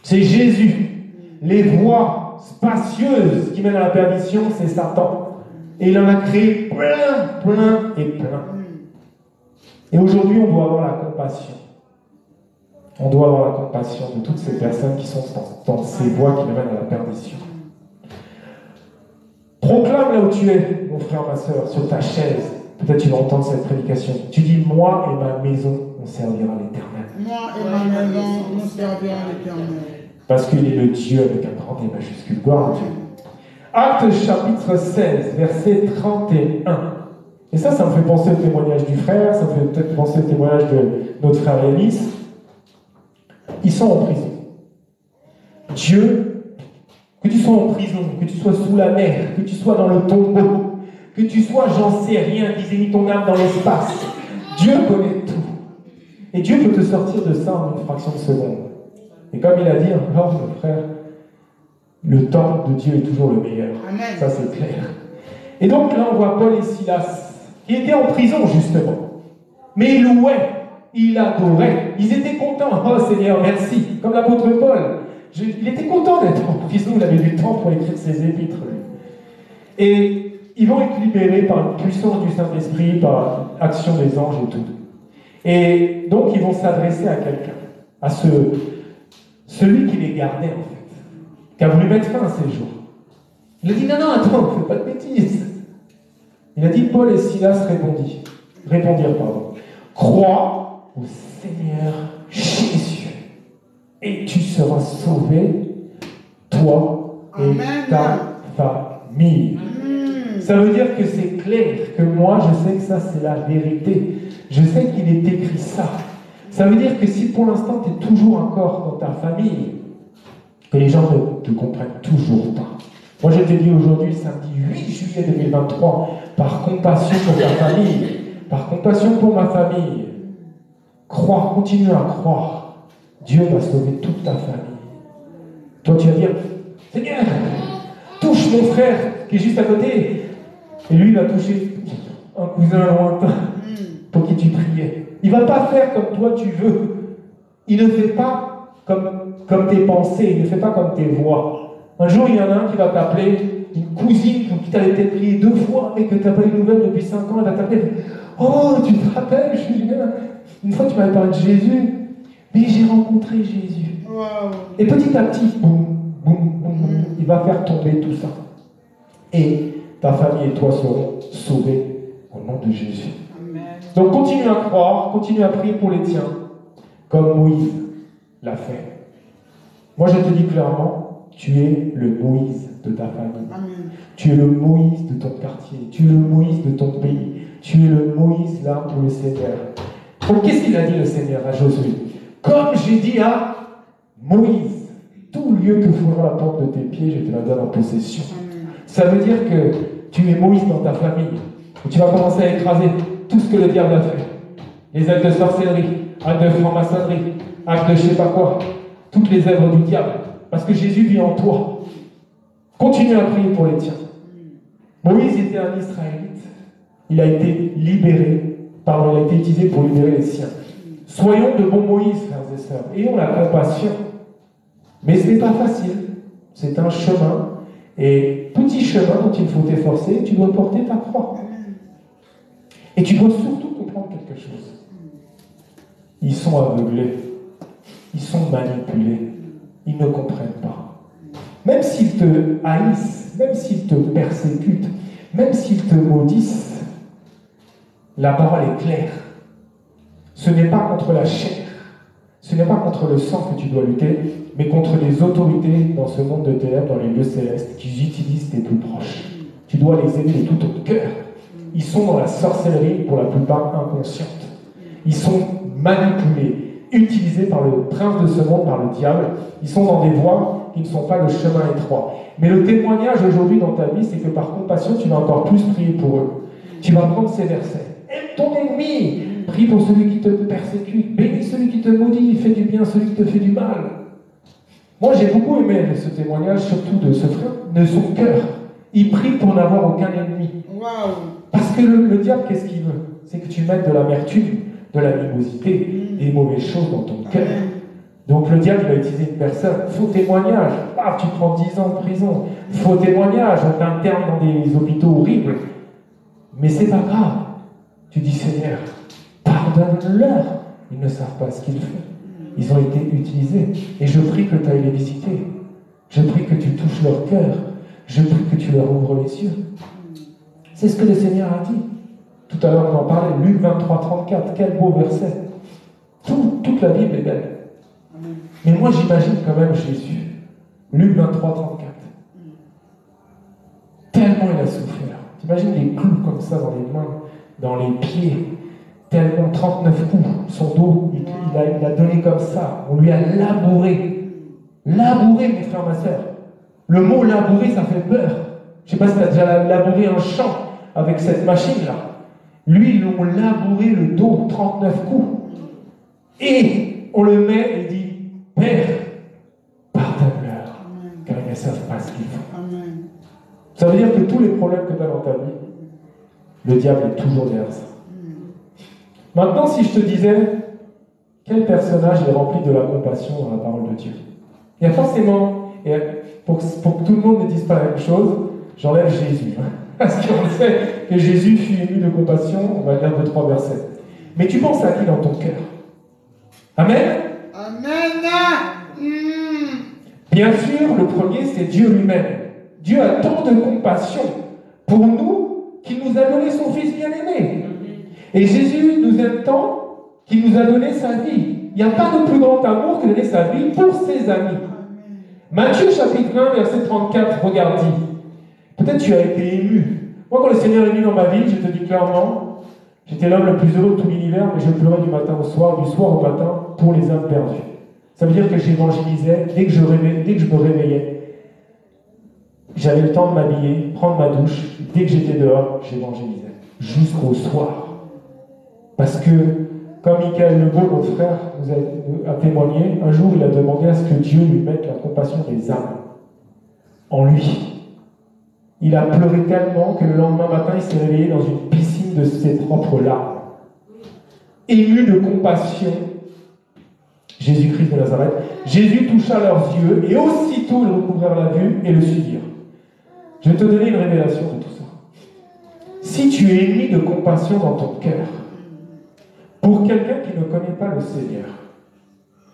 c'est Jésus. Les voies spacieuses qui mènent à la perdition, c'est Satan. Et il en a créé plein et plein. Et aujourd'hui, on doit avoir la compassion. On doit avoir la compassion de toutes ces personnes qui sont dans ces voies qui mènent à la perdition. Proclame là où tu es, mon frère, ma soeur, sur ta chaise. Peut-être tu vas entendre cette prédication. Tu dis, moi et ma maison, on servira l'Éternel. Moi et ma maison, nous servirons l'Éternel. Parce qu'il est le Dieu avec un grand D majuscule. Gloire à Dieu. Actes chapitre 16, verset 31. Et ça me fait penser au témoignage du frère, ça me fait peut-être penser au témoignage de notre frère Yanis. Ils sont en prison. Dieu, que tu sois en prison, que tu sois sous la mer, que tu sois dans le tombeau, que tu sois, j'en sais rien, qu'ils aient mis ton âme dans l'espace, Dieu connaît tout. Et Dieu peut te sortir de ça en une fraction de seconde. Et comme il a dit encore, mon frère, le temps de Dieu est toujours le meilleur. Amen. Ça, c'est clair. Et donc là, on voit Paul et Silas, qui étaient en prison, justement. Mais ils louaient, ils adoraient. Ils étaient contents. Oh Seigneur, merci. Comme l'apôtre Paul. Il était content d'être en prison. Il avait du temps pour écrire ses épîtres. Et ils vont être libérés par une puissance du Saint-Esprit, par l'action des anges et tout. Et donc, ils vont s'adresser à quelqu'un, à celui qui les gardait, en fait, qui a voulu mettre fin à ses jours. Il a dit, non, attends, fais pas de bêtises. Il a dit, Paul et Silas répondirent, crois au Seigneur Jésus, et tu seras sauvé, toi et Amen. ta famille. Ça veut dire que c'est clair, que moi, je sais que ça, c'est la vérité. Je sais qu'il est écrit ça. Ça veut dire que si pour l'instant, tu es toujours encore dans ta famille, que les gens ne te comprennent toujours pas. Moi, je te dis aujourd'hui, samedi 8 juillet 2023, par compassion pour ta famille, par compassion pour ma famille, crois, continue à croire. Dieu va sauver toute ta famille. Toi, tu vas dire, Seigneur, touche mon frère qui est juste à côté. Et lui, il va toucher un cousin lointain pour qui tu priais. Il ne va pas faire comme toi tu veux. Il ne fait pas comme tes pensées, il ne fait pas comme tes voix. Un jour, il y en a un qui va t'appeler, une cousine qui t'avait peut-être prié 2 fois, mais que tu n'as pas eu de nouvelles depuis 5 ans, elle va t'appeler. Oh, tu te rappelles, Julien, une fois tu m'avais parlé de Jésus, mais j'ai rencontré Jésus. Wow. Et petit à petit, boum, boum, boum, boum, il va faire tomber tout ça. Et ta famille et toi seront sauvés au nom de Jésus. Amen. Donc continue à croire, continue à prier pour les tiens, comme Moïse l'a fait. Moi je te dis clairement, tu es le Moïse de ta famille. Amen. Tu es le Moïse de ton quartier. Tu es le Moïse de ton pays. Tu es le Moïse là pour le Seigneur. Donc qu'est-ce qu'il a dit le Seigneur à Josué? Comme j'ai dit à Moïse, tout lieu que fera la porte de tes pieds, je te la donne en possession. Amen. Ça veut dire que tu es Moïse dans ta famille. Et tu vas commencer à écraser tout ce que le diable a fait. Les actes de sorcellerie, actes de franc-maçonnerie, actes de je sais pas quoi. Toutes les œuvres du diable. Parce que Jésus vit en toi. Continue à prier pour les tiens. Moïse était un Israélite. Il a été libéré. Pardon, il a été utilisé pour libérer les siens. Soyons de bons Moïse, frères et sœurs. Ayons la compassion. Mais ce n'est pas facile. C'est un chemin. Et petit chemin dont il faut t'efforcer, tu dois porter ta croix. Et tu dois surtout comprendre quelque chose. Ils sont aveuglés. Ils sont manipulés. Ils ne comprennent pas. Même s'ils te haïssent, même s'ils te persécutent, même s'ils te maudissent, la parole est claire. Ce n'est pas contre la chair, ce n'est pas contre le sang que tu dois lutter, mais contre les autorités dans ce monde de ténèbres, dans les lieux célestes, qui utilisent tes plus proches. Tu dois les aimer de tout ton cœur. Ils sont dans la sorcellerie, pour la plupart inconsciente. Ils sont manipulés, utilisés par le prince de ce monde, par le diable. Ils sont dans des voies qui ne sont pas le chemin étroit. Mais le témoignage aujourd'hui dans ta vie, c'est que par compassion, tu vas encore plus prier pour eux. Tu vas prendre ces versets. Aime ton ennemi. Prie pour celui qui te persécute. Bénis celui qui te maudit. Fais du bien à celui qui te fait du mal. Moi, j'ai beaucoup aimé ce témoignage, surtout de ce frère, de son cœur. Il prie pour n'avoir aucun ennemi. Wow. Parce que le diable, qu'est-ce qu'il veut? C'est que tu mettes de l'amertume, de l'animosité, des mauvaises choses dans ton cœur. Donc le diable va utiliser une personne. Faux témoignage. Ah, tu prends 10 ans de prison. Faux témoignage. On t'interne dans des hôpitaux horribles. Mais c'est pas grave. Tu dis, Seigneur, pardonne-leur. Ils ne savent pas ce qu'ils font. Ils ont été utilisés. Et je prie que tu ailles les visiter. Je prie que tu touches leur cœur. Je prie que tu leur ouvres les yeux. C'est ce que le Seigneur a dit. Tout à l'heure, on en parlait. Luc 23, 34. Quel beau verset. Toute la Bible est belle. Mais moi, j'imagine quand même Jésus. Luc 23, 34. Tellement il a souffert. T'imagines les clous comme ça dans les mains, dans les pieds. Tellement 39 coups. Son dos, il a donné comme ça. On lui a labouré. Labouré, mes frères, ma soeur. Le mot labourer, ça fait peur. Je ne sais pas si tu as déjà labouré un champ avec cette machine-là. Lui, ils l'ont labouré le dos, 39 coups. Et on le met et dit, Père, pardonne-leur, car ils ne savent pas ce qu'ils font. Amen. Ça veut dire que tous les problèmes que tu as dans ta vie, le diable est toujours derrière ça. Maintenant, si je te disais, quel personnage est rempli de la compassion dans la parole de Dieu? Il y a forcément, et pour que tout le monde ne dise pas la même chose, j'enlève Jésus. Parce qu'on sait que Jésus fut ému de compassion, on va lire 2-3 versets. Mais tu penses à qui dans ton cœur? Amen? Amen. Bien sûr, le premier, c'est Dieu lui-même. Dieu a tant de compassion pour nous qu'il nous a donné son Fils bien-aimé. Et Jésus nous aime tant qu'il nous a donné sa vie. Il n'y a pas de plus grand amour que de donner sa vie pour ses amis. Matthieu chapitre 1, verset 34, regarde, dit, peut-être tu as été ému. Moi, quand le Seigneur est venu dans ma vie, je te dis clairement, j'étais l'homme le plus heureux de tout l'univers, mais je pleurais du matin au soir, du soir au matin, pour les âmes perdues. Ça veut dire que j'évangélisais dès que je me réveillais. J'avais le temps de m'habiller, prendre ma douche. Dès que j'étais dehors, j'évangélisais. Jusqu'au soir. Parce que, comme Michael Lebeau, notre frère, nous a témoigné, un jour il a demandé à ce que Dieu lui mette la compassion des âmes en lui. Il a pleuré tellement que le lendemain matin, il s'est réveillé dans une piscine de ses propres larmes. Ému de compassion, Jésus-Christ de Nazareth, Jésus toucha leurs yeux et aussitôt ils recouvrèrent la vue et le suivirent. Je vais te donner une révélation de tout ça. Si tu es ému de compassion dans ton cœur, pour quelqu'un qui ne connaît pas le Seigneur,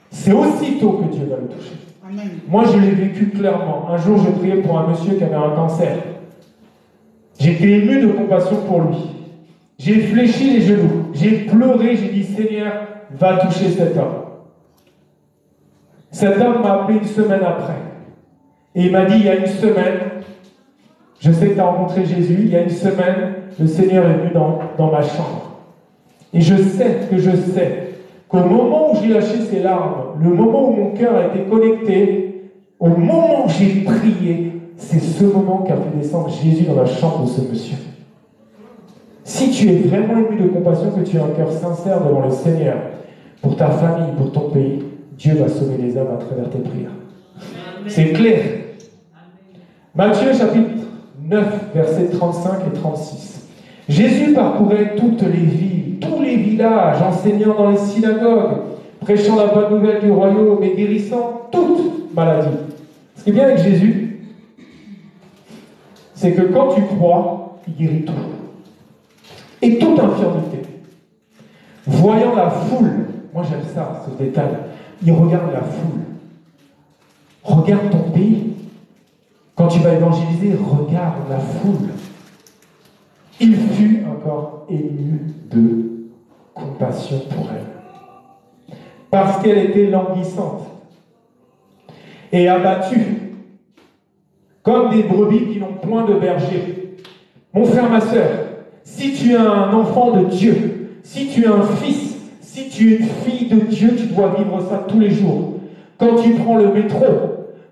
c'est aussitôt que Dieu va le toucher. Amen. Moi, je l'ai vécu clairement. Un jour, je priais pour un monsieur qui avait un cancer. J'étais ému de compassion pour lui. J'ai fléchi les genoux. J'ai pleuré. J'ai dit, Seigneur, va toucher cet homme. Cet homme m'a appelé une semaine après. Et il m'a dit, il y a une semaine, je sais que tu as rencontré Jésus, il y a une semaine, le Seigneur est venu dans ma chambre. Et je sais qu'au moment où j'ai lâché ces larmes, le moment où mon cœur a été connecté, au moment où j'ai prié, c'est ce moment qui a fait descendre Jésus dans la chambre de ce monsieur. Si tu es vraiment ému de compassion, que tu as un cœur sincère devant le Seigneur, pour ta famille, pour ton pays, Dieu va sauver les âmes à travers tes prières. C'est clair. Matthieu chapitre 9, versets 35 et 36. Jésus parcourait toutes les villes, tous les villages, enseignant dans les synagogues, prêchant la bonne nouvelle du royaume et guérissant toute maladie. Ce qui est bien avec Jésus, c'est que quand tu crois, il guérit tout. Et toute infirmité. Voyant la foule, moi j'aime ça, ce détail, il regarde la foule. Regarde ton pays. Quand tu vas évangéliser, regarde la foule. Il fut encore ému de compassion pour elle. Parce qu'elle était languissante et abattue, comme des brebis qui n'ont point de berger. Mon frère, ma soeur, si tu es un enfant de Dieu, si tu es un fils, si tu es une fille de Dieu, tu dois vivre ça tous les jours. Quand tu prends le métro,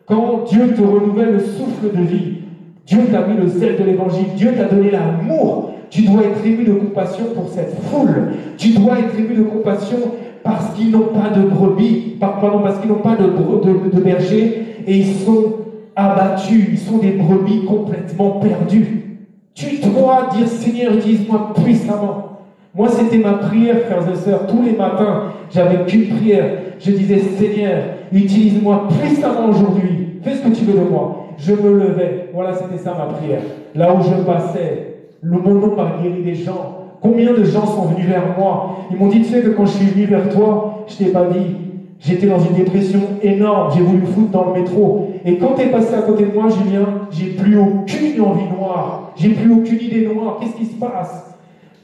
quand Dieu te renouvelle le souffle de vie, Dieu t'a mis le sel de l'évangile, Dieu t'a donné l'amour, tu dois être ému de compassion pour cette foule. Tu dois être ému de compassion parce qu'ils n'ont pas de brebis, parce qu'ils n'ont pas de berger et ils sont abattus, ils sont des brebis complètement perdus. Tu dois dire, Seigneur, utilise-moi puissamment. Moi, c'était ma prière, frères et sœurs. Tous les matins, j'avais qu'une prière. Je disais, Seigneur, utilise-moi puissamment aujourd'hui. Fais ce que tu veux de moi. Je me levais. Voilà, c'était ça ma prière. Là où je passais, mon nom m'a guéri des gens. Combien de gens sont venus vers moi? Ils m'ont dit, tu sais que quand je suis venu vers toi, je t'ai pas dit. J'étais dans une dépression énorme. J'ai voulu me foutre dans le métro. Et quand tu es passé à côté de moi, Julien, j'ai plus aucune envie noire. J'ai plus aucune idée noire. Qu'est-ce qui se passe?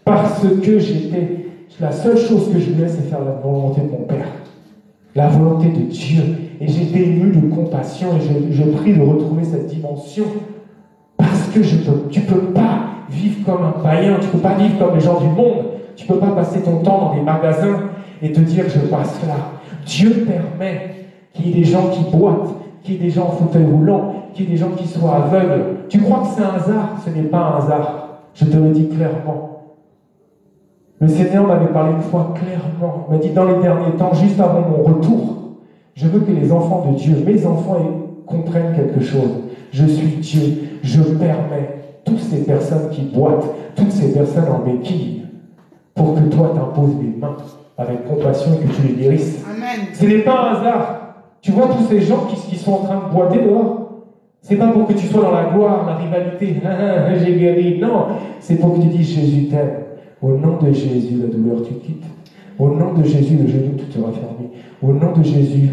Parce que la seule chose que je voulais, c'est faire la volonté de mon Père. La volonté de Dieu. Et j'étais ému de compassion et je prie de retrouver cette dimension. Parce que tu ne peux pas vivre comme un païen, tu ne peux pas vivre comme les gens du monde. Tu ne peux pas passer ton temps dans des magasins et te dire je passe là. Dieu permet qu'il y ait des gens qui boitent, qu'il y ait des gens en fauteuil roulant, qu'il y ait des gens qui soient aveugles. Tu crois que c'est un hasard? Ce n'est pas un hasard. Je te le dis clairement. Le Seigneur m'avait parlé une fois clairement. Il m'a dit, dans les derniers temps, juste avant mon retour, je veux que les enfants de Dieu, mes enfants, comprennent quelque chose. Je suis Dieu. Je permets toutes ces personnes qui boitent, toutes ces personnes en béquille, pour que toi t'imposes les mains avec compassion et que tu les guérisses. Amen. Ce n'est pas un hasard. Tu vois tous ces gens qui sont en train de boiter dehors. C'est pas pour que tu sois dans la gloire, la rivalité. J'ai guéri. Non, c'est pour que tu dises Jésus t'aime. Au nom de Jésus, la douleur tu quittes. Au nom de Jésus, le genou tu te raffermis. Au nom de Jésus,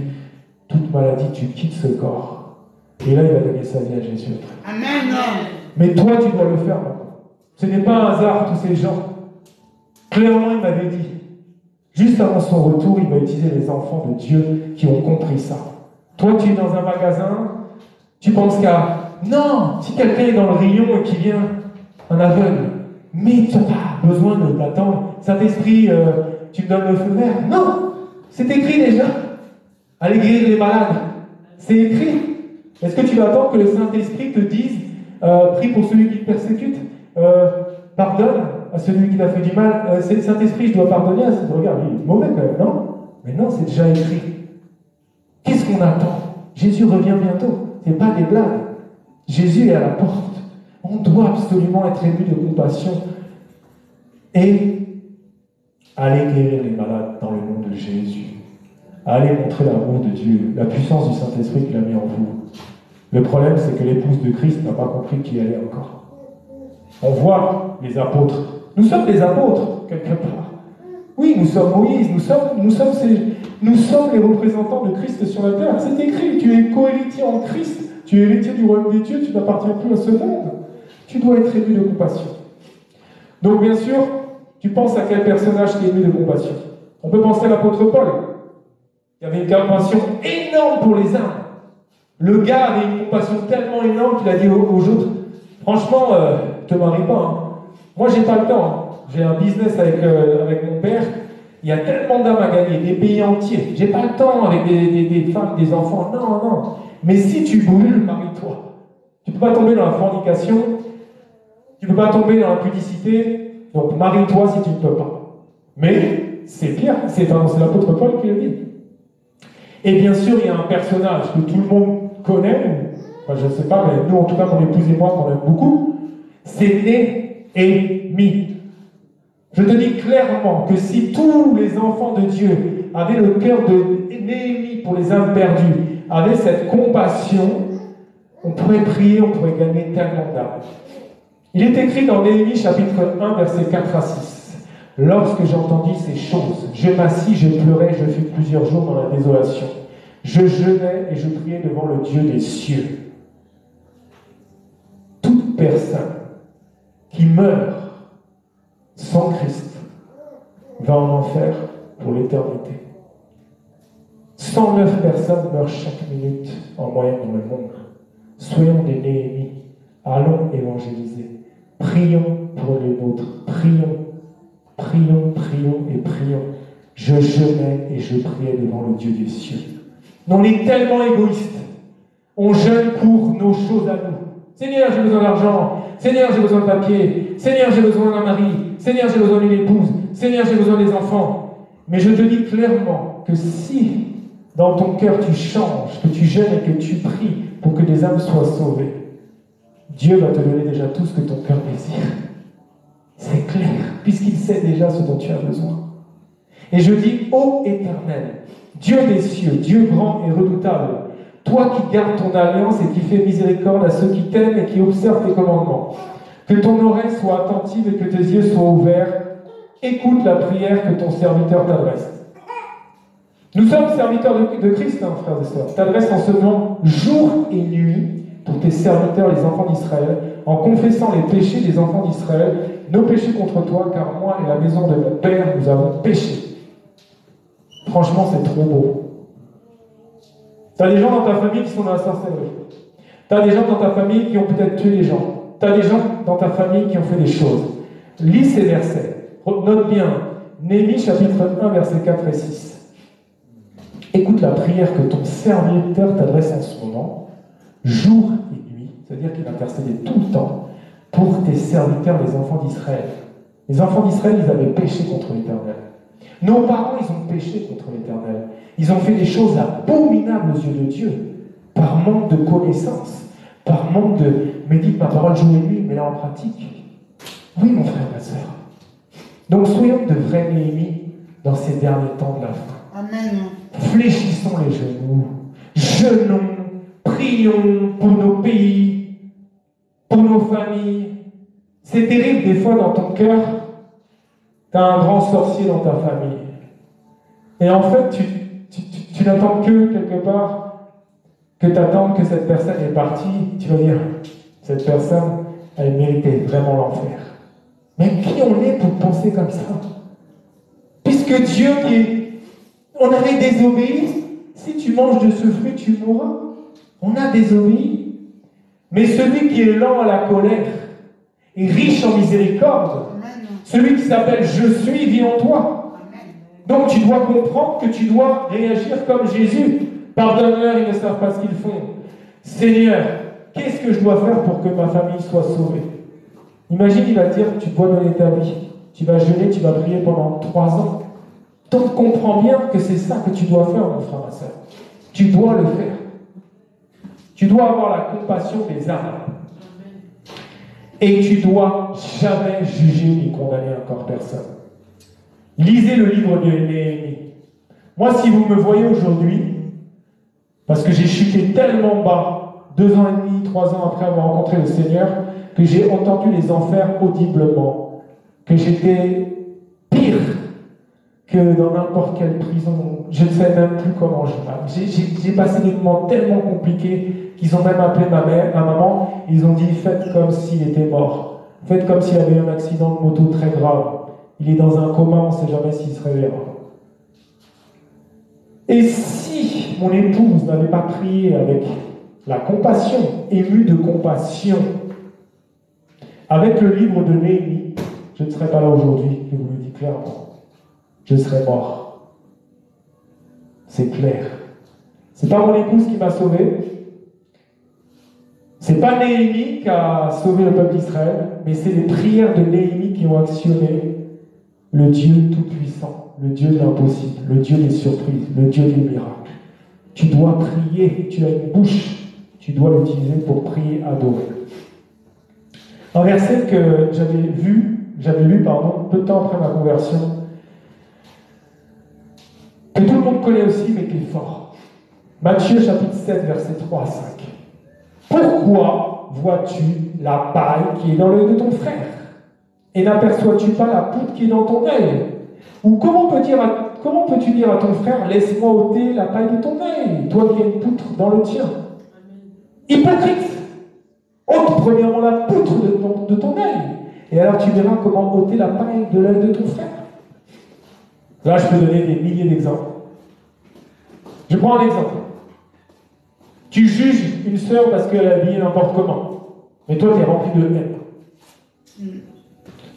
toute maladie, tu quittes ce corps. Et là, il va donner sa vie à Jésus. Amen. Mais toi, tu dois le faire maintenant. Ce n'est pas un hasard, tous ces gens. Clairement, il m'avait dit, juste avant son retour, il va utiliser les enfants de Dieu qui ont compris ça. Toi, tu es dans un magasin, tu penses qu'à... Non, si quelqu'un est dans le rayon et qui vient, un aveugle, mais tu n'as pas besoin d'attendre. Saint-Esprit, tu me donnes le feu vert. Non, c'est écrit déjà. Allez guérir les malades. C'est écrit. Est-ce que tu vas attendre que le Saint-Esprit te dise prie pour celui qui te persécute, pardonne à celui qui t'a fait du mal. C'est le Saint-Esprit, je dois pardonner à celui. Regarde, il est mauvais quand même, non? Mais non, c'est déjà écrit. Qu'est-ce qu'on attend? Jésus revient bientôt. Ce n'est pas des blagues. Jésus est à la porte. On doit absolument être ému de compassion et aller guérir les malades dans le nom de Jésus. Allez montrer l'amour de Dieu, la puissance du Saint-Esprit qu'il a mis en vous. Le problème, c'est que l'épouse de Christ n'a pas compris qui elle est encore. On voit les apôtres. Nous sommes des apôtres, quelque part. Oui, nous sommes Moïse, nous sommes les représentants de Christ sur la terre. C'est écrit, tu es co-héritier en Christ, tu es héritier du royaume des dieux, tu n'appartiens plus à ce monde. Tu dois être ému de compassion. Donc bien sûr, tu penses à quel personnage qui est ému de compassion? On peut penser à l'apôtre Paul. Il y avait une compassion énorme pour les âmes. Le gars avait une compassion tellement énorme qu'il a dit aux autres, franchement, te marie pas. Hein. Moi, j'ai pas le temps. Hein. J'ai un business avec mon père. Il y a tellement d'âmes à gagner, des pays entiers. J'ai pas le temps avec des femmes, des enfants. Non, non. Mais si tu brûles, marie-toi. Tu peux pas tomber dans la fornication. Tu peux pas tomber dans la pudicité. Donc, marie-toi si tu ne peux pas. Mais c'est Pierre, c'est l'apôtre Paul qui le dit. Et bien sûr, il y a un personnage que tout le monde connaît, enfin, je ne sais pas, mais nous, en tout cas, mon épouse et moi, qu'on aime beaucoup, c'est Néhémie. Je te dis clairement que si tous les enfants de Dieu avaient le cœur de Néhémie pour les âmes perdues, avaient cette compassion, on pourrait prier, on pourrait gagner tellement d'âmes. Il est écrit dans Néhémie chapitre 1, versets 4 à 6. Lorsque j'entendis ces choses, je m'assis, je pleurais, je fus plusieurs jours dans la désolation. Je jeûnais et je priais devant le Dieu des cieux. Toute personne qui meurt sans Christ va en enfer pour l'éternité. 109 personnes meurent chaque minute en moyenne dans le monde. Soyons des Néhémies. Allons évangéliser. Prions pour les nôtres. Prions. Prions, prions et prions. Je jeûnais et je priais devant le Dieu des cieux. On est tellement égoïstes. On jeûne pour nos choses à nous. Seigneur, j'ai besoin d'argent. Seigneur, j'ai besoin de papier. Seigneur, j'ai besoin d'un mari. Seigneur, j'ai besoin d'une épouse. Seigneur, j'ai besoin des enfants. Mais je te dis clairement que si dans ton cœur tu changes, que tu jeûnes et que tu pries pour que des âmes soient sauvées, Dieu va te donner déjà tout ce que ton cœur désire. C'est clair, puisqu'il sait déjà ce dont tu as besoin. Et je dis, ô Éternel, Dieu des cieux, Dieu grand et redoutable, toi qui gardes ton alliance et qui fais miséricorde à ceux qui t'aiment et qui observent tes commandements, que ton oreille soit attentive et que tes yeux soient ouverts, écoute la prière que ton serviteur t'adresse. Nous sommes serviteurs de Christ, hein, frères et sœurs. T'adresses en ce moment jour et nuit pour tes serviteurs, les enfants d'Israël, en confessant les péchés des enfants d'Israël, nos péchés contre toi, car moi et la maison de mon Père, nous avons péché. Franchement, c'est trop beau. Tu as des gens dans ta famille qui sont dans la sorcellerie. Tu as des gens dans ta famille qui ont peut-être tué des gens. Tu as des gens dans ta famille qui ont fait des choses. Lis ces versets. Note bien. Néhémie chapitre 1, versets 4 et 6. Écoute la prière que ton serviteur t'adresse en ce moment, jour et nuit. C'est-à-dire qu'il intercédait tout le temps pour tes serviteurs, les enfants d'Israël. Les enfants d'Israël, ils avaient péché contre l'Éternel. Nos parents, ils ont péché contre l'Éternel. Ils ont fait des choses abominables aux yeux de Dieu, par manque de connaissance, par manque de médite ma parole jour et nuit, mais là en pratique. Oui, mon frère, ma soeur. Donc soyons de vrais Néhémies dans ces derniers temps de la fin. Amen. Fléchissons les genoux, jeûnons, prions pour nos pays, pour nos familles. C'est terrible des fois dans ton cœur. Tu as un grand sorcier dans ta famille. Et en fait, tu n'attends que, quelque part, que tu attendes que cette personne est partie. Tu vas dire, cette personne, elle méritait vraiment l'enfer. Mais qui on est pour penser comme ça? Puisque Dieu on avait désobéi, si tu manges de ce fruit, tu mourras. On a désobéi. Mais celui qui est lent à la colère est riche en miséricorde. Celui qui s'appelle « Je suis » vit en toi. Donc tu dois comprendre que tu dois réagir comme Jésus. Pardonne-leur, ils ne savent pas ce qu'ils font. Seigneur, qu'est-ce que je dois faire pour que ma famille soit sauvée? Imagine, il va te dire, tu dois donner ta vie. Tu vas jeûner, tu vas prier pendant 3 ans. Donc comprends bien que c'est ça que tu dois faire, mon frère, ma soeur. Tu dois le faire. Tu dois avoir la compassion des âmes. Et tu dois jamais juger ni condamner encore personne. Lisez le livre de Néhémie. Moi, si vous me voyez aujourd'hui, parce que j'ai chuté tellement bas 2 ans et demi, 3 ans après avoir rencontré le Seigneur, que j'ai entendu les enfers audiblement, que j'étais pire que dans n'importe quelle prison. Je ne sais même plus comment je m'appelle. J'ai passé des moments tellement compliqués qu'ils ont même appelé ma maman. Ils ont dit, faites comme s'il était mort. Faites comme s'il avait eu un accident de moto très grave. Il est dans un coma, on ne sait jamais s'il se réveillera. Et si mon épouse n'avait pas prié avec la compassion, émue de compassion, avec le livre de Néhémie, je ne serais pas là aujourd'hui, je vous le dis clairement. Je serais mort. C'est clair. C'est pas mon épouse qui m'a sauvé. C'est pas Néhémie qui a sauvé le peuple d'Israël, mais c'est les prières de Néhémie qui ont actionné le Dieu tout-puissant, le Dieu de l'impossible, le Dieu des surprises, le Dieu des miracles. Tu dois prier, tu as une bouche, tu dois l'utiliser pour prier, adorer. Un verset que j'avais lu, peu de temps après ma conversion, que tout le monde connaît aussi, mais qui est fort. Matthieu chapitre 7, versets 3 à 5. Pourquoi vois-tu la paille qui est dans l'œil de ton frère et n'aperçois-tu pas la poutre qui est dans ton œil? Ou comment peux-tu dire à ton frère, laisse-moi ôter la paille de ton œil, toi qui as une poutre dans le tien? Hypocrite! Ôte premièrement la poutre de ton œil, et alors tu verras comment ôter la paille de l'œil de ton frère. Là, je peux donner des milliers d'exemples. Je prends un exemple. Tu juges une sœur parce qu'elle est habillée n'importe comment, mais toi, tu es rempli de haine.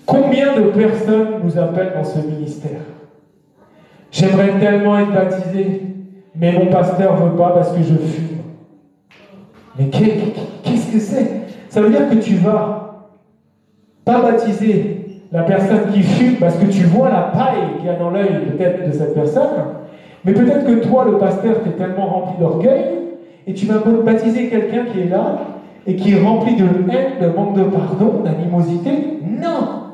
Combien de personnes nous appellent dans ce ministère? J'aimerais tellement être baptisé, mais mon pasteur ne veut pas parce que je fume. Mais qu'est-ce que c'est? Ça veut dire que tu vas pas baptiser la personne qui fume parce que tu vois la paille qu'il y a dans l'œil peut-être de cette personne, mais peut-être que toi, le pasteur, tu es tellement rempli d'orgueil, et tu vas baptiser quelqu'un qui est là, et qui est rempli de haine, de manque de pardon, d'animosité. Non,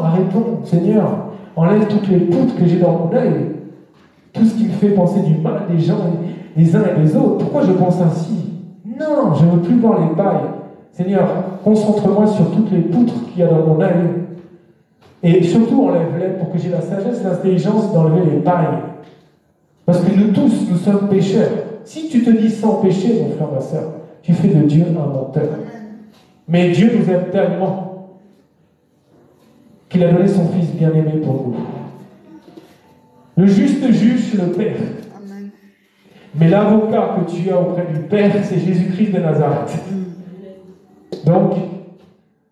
arrêtons, Seigneur, enlève toutes les poutres que j'ai dans mon œil, tout ce qui me fait penser du mal des gens, les uns et les autres. Pourquoi je pense ainsi? Non, je ne veux plus voir les pailles. Seigneur, concentre-moi sur toutes les poutres qu'il y a dans mon œil. Et surtout, enlève-les pour que j'ai la sagesse et l'intelligence d'enlever les pailles. Parce que nous tous, nous sommes pécheurs. Si tu te dis sans péché, mon frère, ma soeur, tu fais de Dieu un menteur. Mais Dieu nous aime tellement qu'il a donné son Fils bien-aimé pour nous. Le juste juge, c'est le Père. Mais l'avocat que tu as auprès du Père, c'est Jésus-Christ de Nazareth. Donc,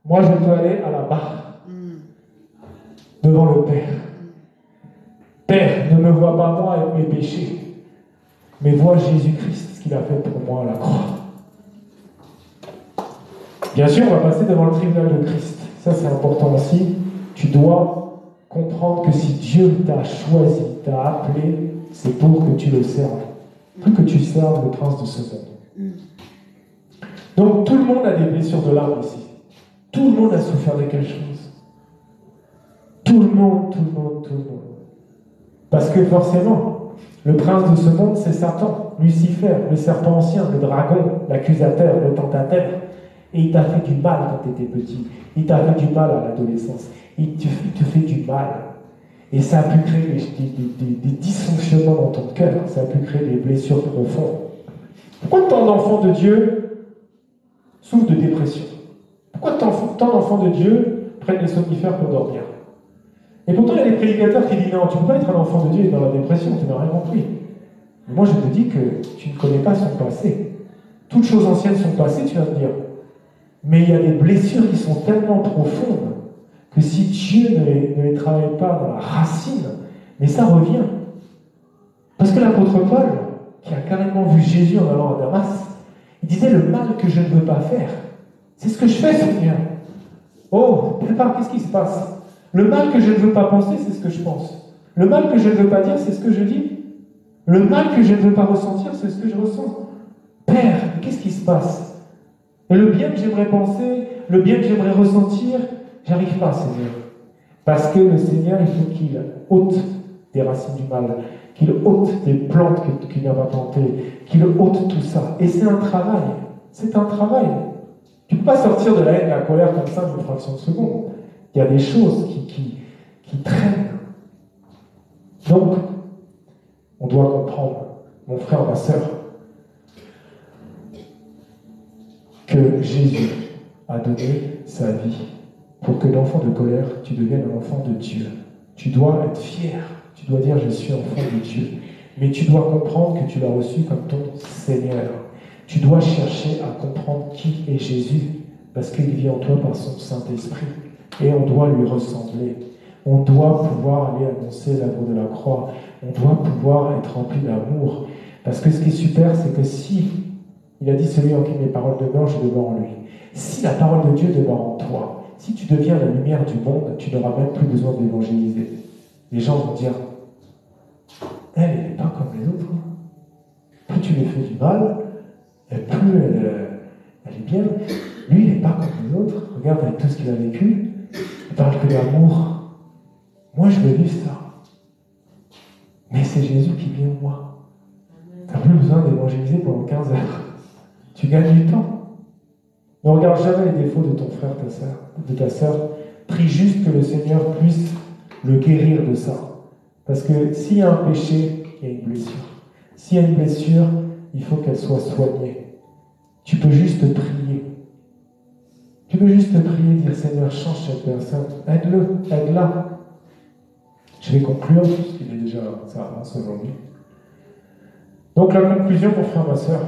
moi, je peux aller à la barre, devant le Père. Père, ne me vois pas moi avec mes péchés, mais vois Jésus-Christ, ce qu'il a fait pour moi à la croix. Bien sûr, on va passer devant le tribunal de Christ. Ça, c'est important aussi. Tu dois comprendre que si Dieu t'a choisi, t'a appelé, c'est pour que tu le serves. Plus que tu serves le prince de ce monde. Donc, tout le monde a des blessures de l'âme ici. Tout le monde a souffert de quelque chose. Tout le monde. Parce que forcément, le prince de ce monde, c'est Satan, Lucifer, le serpent ancien, le dragon, l'accusateur, le tentateur. Et il t'a fait du mal quand tu étais petit. Il t'a fait du mal à l'adolescence. Il te fait du mal. Et ça a pu créer des dysfonctionnements dans ton cœur. Ça a pu créer des blessures profondes. Pourquoi tant d'enfants de Dieu souffrent de dépression? Pourquoi tant d'enfants de Dieu prennent des somnifères pour dormir? Et pourtant, il y a des prédicateurs qui disent non, tu ne peux pas être un enfant de Dieu et dans la dépression, tu n'as rien compris. Mais moi, je te dis que tu ne connais pas son passé. Toutes choses anciennes sont passées, tu vas me dire. Mais il y a des blessures qui sont tellement profondes que si Dieu ne les travaille pas dans la racine, mais ça revient. Parce que l'apôtre Paul, qui a carrément vu Jésus en allant à Damas, il disait le mal que je ne veux pas faire, c'est ce que je fais, Seigneur. Oh, qu'est-ce qui se passe? Le mal que je ne veux pas penser, c'est ce que je pense. Le mal que je ne veux pas dire, c'est ce que je dis. Le mal que je ne veux pas ressentir, c'est ce que je ressens. Père, qu'est-ce qui se passe? Et le bien que j'aimerais penser, le bien que j'aimerais ressentir, j'arrive pas, Seigneur. Parce que le Seigneur, il faut qu'il ôte des racines du mal, qu'il ôte des plantes qu'il n'a pas plantées, qu'il ôte tout ça. Et c'est un travail. C'est un travail. Tu ne peux pas sortir de la haine, de la colère comme ça d'une fraction de seconde. Il y a des choses qui traînent. Donc, on doit comprendre, mon frère, ma sœur, que Jésus a donné sa vie pour que l'enfant de colère, tu deviennes un enfant de Dieu. Tu dois être fier. Tu dois dire, je suis enfant de Dieu. Mais tu dois comprendre que tu l'as reçu comme ton Seigneur. Tu dois chercher à comprendre qui est Jésus, parce qu'il vit en toi par son Saint-Esprit. Et on doit lui ressembler. On doit pouvoir aller annoncer l'amour de la croix. On doit pouvoir être rempli d'amour. Parce que ce qui est super, c'est que si, il a dit, celui en qui mes paroles demeurent, je demeure en lui. Si la parole de Dieu demeure en toi, si tu deviens la lumière du monde, tu n'auras même plus besoin d'évangéliser. Les gens vont dire, elle n'est pas comme les autres. Plus tu lui fais du mal, plus elle est bien. Lui, il n'est pas comme les autres. Regarde avec tout ce qu'il a vécu. Il parle que d'amour. Moi, je veux vivre ça. Mais c'est Jésus qui vit en moi. Tu n'as plus besoin d'évangéliser pendant 15 heures. Tu gagnes du temps. Ne regarde jamais les défauts de ton frère, de ta sœur. Prie juste que le Seigneur puisse le guérir de ça. Parce que s'il y a un péché, il y a une blessure. S'il y a une blessure, il faut qu'elle soit soignée. Tu peux juste prier. Tu peux juste prier, dire Seigneur, change cette personne. Aide-le, aide-la. Je vais conclure, puisqu'il est déjà, ça avance aujourd'hui. Donc la conclusion, mon frère, ma sœur,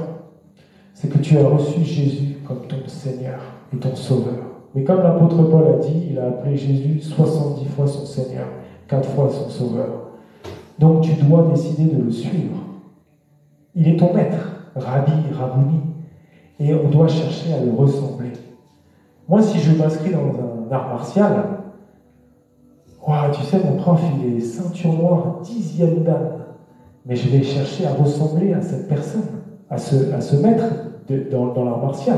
c'est que tu as reçu Jésus comme ton Seigneur et ton Sauveur. Mais comme l'apôtre Paul a dit, il a appelé Jésus 70 fois son Seigneur, 4 fois son Sauveur. Donc tu dois décider de le suivre. Il est ton maître, Rabbi, Rabouni, et on doit chercher à le ressembler. Moi, si je m'inscris dans un art martial, tu sais, mon prof, il est ceinture noire, 10e dan, mais je vais chercher à ressembler à cette personne, à ce maître dans l'art martial.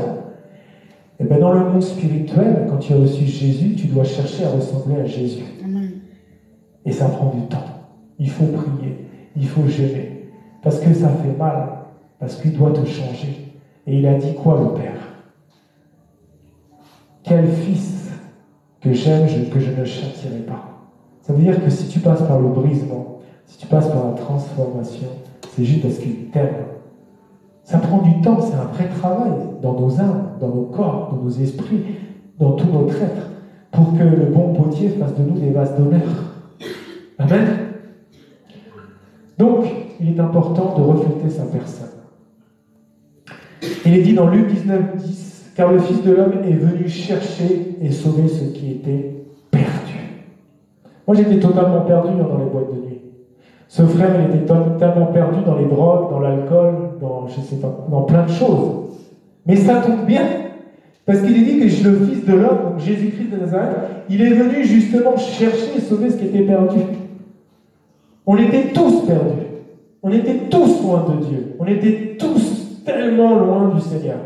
Et bien dans le monde spirituel, quand tu as reçu Jésus, tu dois chercher à ressembler à Jésus. Amen. Et ça prend du temps. Il faut prier, il faut jeûner, parce que ça fait mal, parce qu'il doit te changer. Et il a dit quoi, le Père? Quel fils que j'aime, que je ne châtierai pas. Ça veut dire que si tu passes par le brisement, si tu passes par la transformation, c'est juste parce qu'il t'aime. Ça prend du temps, c'est un vrai travail dans nos âmes, dans nos corps, dans nos esprits, dans tout notre être, pour que le bon potier fasse de nous des vases d'honneur. Amen. Donc, il est important de refléter sa personne. Il est dit dans Luc 19, 10, car le Fils de l'homme est venu chercher et sauver ceux qui étaient perdus. Moi, j'étais totalement perdu dans les boîtes de nuit. Ce frère, il était totalement perdu dans les drogues, dans l'alcool, dans plein de choses. Mais ça tombe bien, parce qu'il est dit que le Fils de l'homme, donc Jésus-Christ de Nazareth, il est venu justement chercher et sauver ce qui était perdu. On était tous perdus. On était tous loin de Dieu. On était tous tellement loin du Seigneur.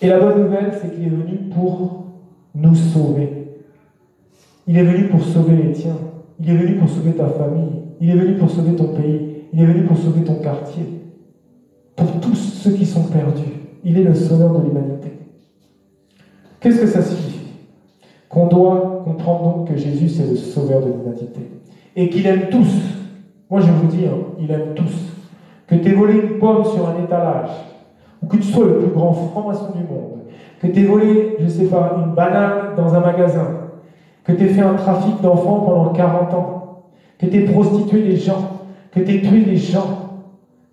Et la bonne nouvelle, c'est qu'il est venu pour nous sauver. Il est venu pour sauver les tiens. Il est venu pour sauver ta famille. Il est venu pour sauver ton pays. Il est venu pour sauver ton quartier. Pour tous ceux qui sont perdus. Il est le sauveur de l'humanité. Qu'est-ce que ça signifie? Qu'on doit comprendre donc que Jésus, c'est le sauveur de l'humanité. Et qu'il aime tous. Moi, je vous dis, il aime tous. Que tu aies volé une pomme sur un étalage, ou que tu sois le plus grand franc-maçon du monde, que tu aies volé, je ne sais pas, une banane dans un magasin, que tu aies fait un trafic d'enfants pendant 40 ans, que tu aies prostitué les gens, que tu aies tué les gens,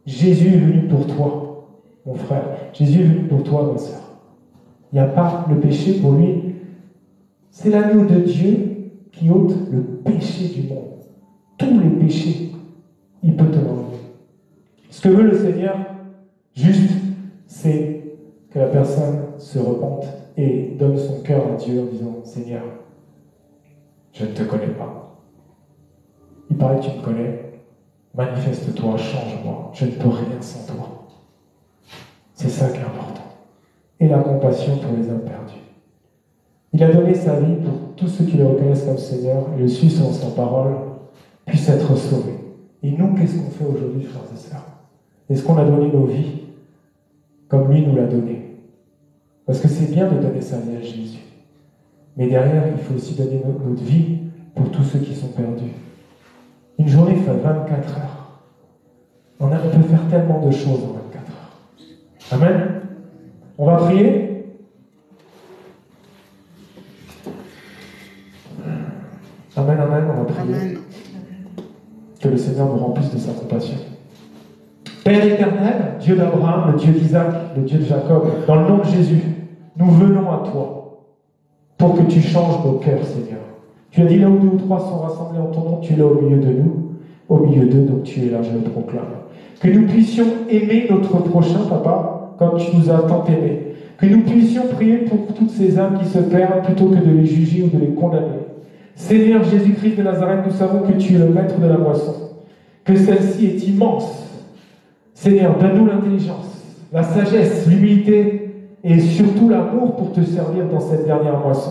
Jésus est venu pour toi, mon frère. Jésus est venu pour toi, ma soeur. Il n'y a pas le péché pour lui. C'est l'agneau de Dieu qui ôte le péché du monde. Tous les péchés, il peut te l'enlever. Ce que veut le Seigneur, juste, c'est que la personne se repente et donne son cœur à Dieu en disant « Seigneur, je ne te connais pas. Il paraît que tu me connais. Manifeste-toi, change-moi. Je ne peux rien sans toi. » C'est ça qui est important. Et la compassion pour les âmes perdues. Il a donné sa vie pour tous ceux qui le reconnaissent comme Seigneur et le suivent selon sa parole. puissent être sauvés. Et nous, qu'est-ce qu'on fait aujourd'hui, frères et sœurs? Est-ce qu'on a donné nos vies comme lui nous l'a donné? Parce que c'est bien de donner sa vie à Jésus. Mais derrière, il faut aussi donner notre vie pour tous ceux qui sont perdus. Une journée fait 24 heures. On peut faire tellement de choses en 24 heures. Amen. On va prier. Amen, amen, on va prier. Amen. Que le Seigneur nous remplisse de sa compassion. Père éternel, Dieu d'Abraham, le Dieu d'Isaac, le Dieu de Jacob, dans le nom de Jésus, nous venons à toi pour que tu changes nos cœurs, Seigneur. Tu as dit là où 2 ou 3 sont rassemblés en ton nom, tu es là au milieu de nous, au milieu d'eux, donc tu es là, je le proclame. Que nous puissions aimer notre prochain, Papa, comme tu nous as tant aimés. Que nous puissions prier pour toutes ces âmes qui se perdent plutôt que de les juger ou de les condamner. Seigneur Jésus-Christ de Nazareth, nous savons que tu es le maître de la moisson, que celle-ci est immense. Seigneur, donne-nous l'intelligence, la sagesse, l'humilité et surtout l'amour pour te servir dans cette dernière moisson.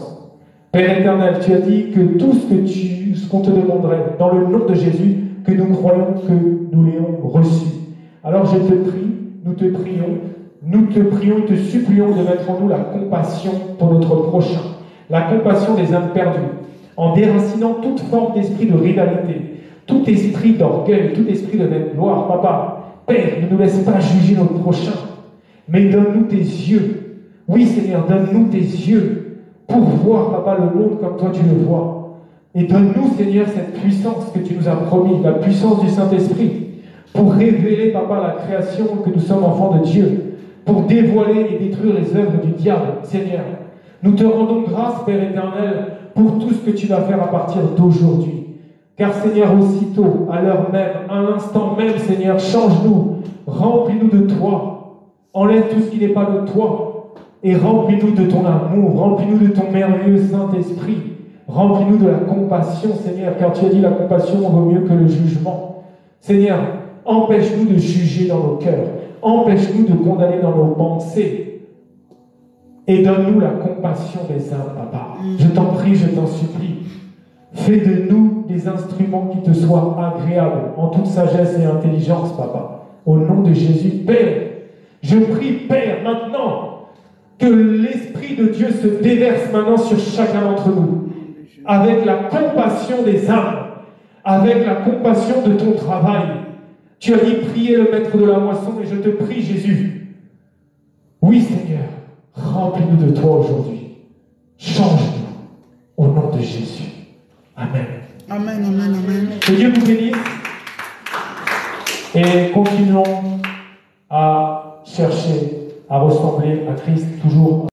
Père éternel, tu as dit que tout ce qu'on te demanderait dans le nom de Jésus, que nous croyons que nous l'ayons reçu. Alors je te prie, nous te prions et te supplions de mettre en nous la compassion pour notre prochain, la compassion des âmes perdues, en déracinant toute forme d'esprit de rivalité, tout esprit d'orgueil, tout esprit de vaine gloire. Papa, Père, ne nous laisse pas juger notre prochain, mais donne-nous tes yeux. Oui, Seigneur, donne-nous tes yeux pour voir, Papa, le monde comme toi tu le vois. Et donne-nous, Seigneur, cette puissance que tu nous as promis, la puissance du Saint-Esprit, pour révéler, Papa, la création, que nous sommes enfants de Dieu, pour dévoiler et détruire les œuvres du diable, Seigneur. Nous te rendons grâce, Père éternel, pour tout ce que tu vas faire à partir d'aujourd'hui. Car Seigneur, aussitôt, à l'heure même, à l'instant même, Seigneur, change-nous, remplis-nous de toi, enlève tout ce qui n'est pas de toi, et remplis-nous de ton amour, remplis-nous de ton merveilleux Saint-Esprit, remplis-nous de la compassion, Seigneur, car tu as dit la compassion vaut mieux que le jugement. Seigneur, empêche-nous de juger dans nos cœurs, empêche-nous de condamner dans nos pensées, et donne-nous la compassion des âmes, Papa. Je t'en prie, je t'en supplie. Fais de nous des instruments qui te soient agréables, en toute sagesse et intelligence, Papa. Au nom de Jésus, Père, je prie, Père, maintenant, que l'Esprit de Dieu se déverse maintenant sur chacun d'entre nous, avec la compassion des âmes, avec la compassion de ton travail. Tu as dit, priez le maître de la moisson, et je te prie, Jésus. Oui, Seigneur, remplis-nous de toi aujourd'hui. Change-nous, au nom de Jésus. Amen. Amen, amen, amen. Que Dieu vous bénisse. Et continuons à chercher à ressembler à Christ toujours.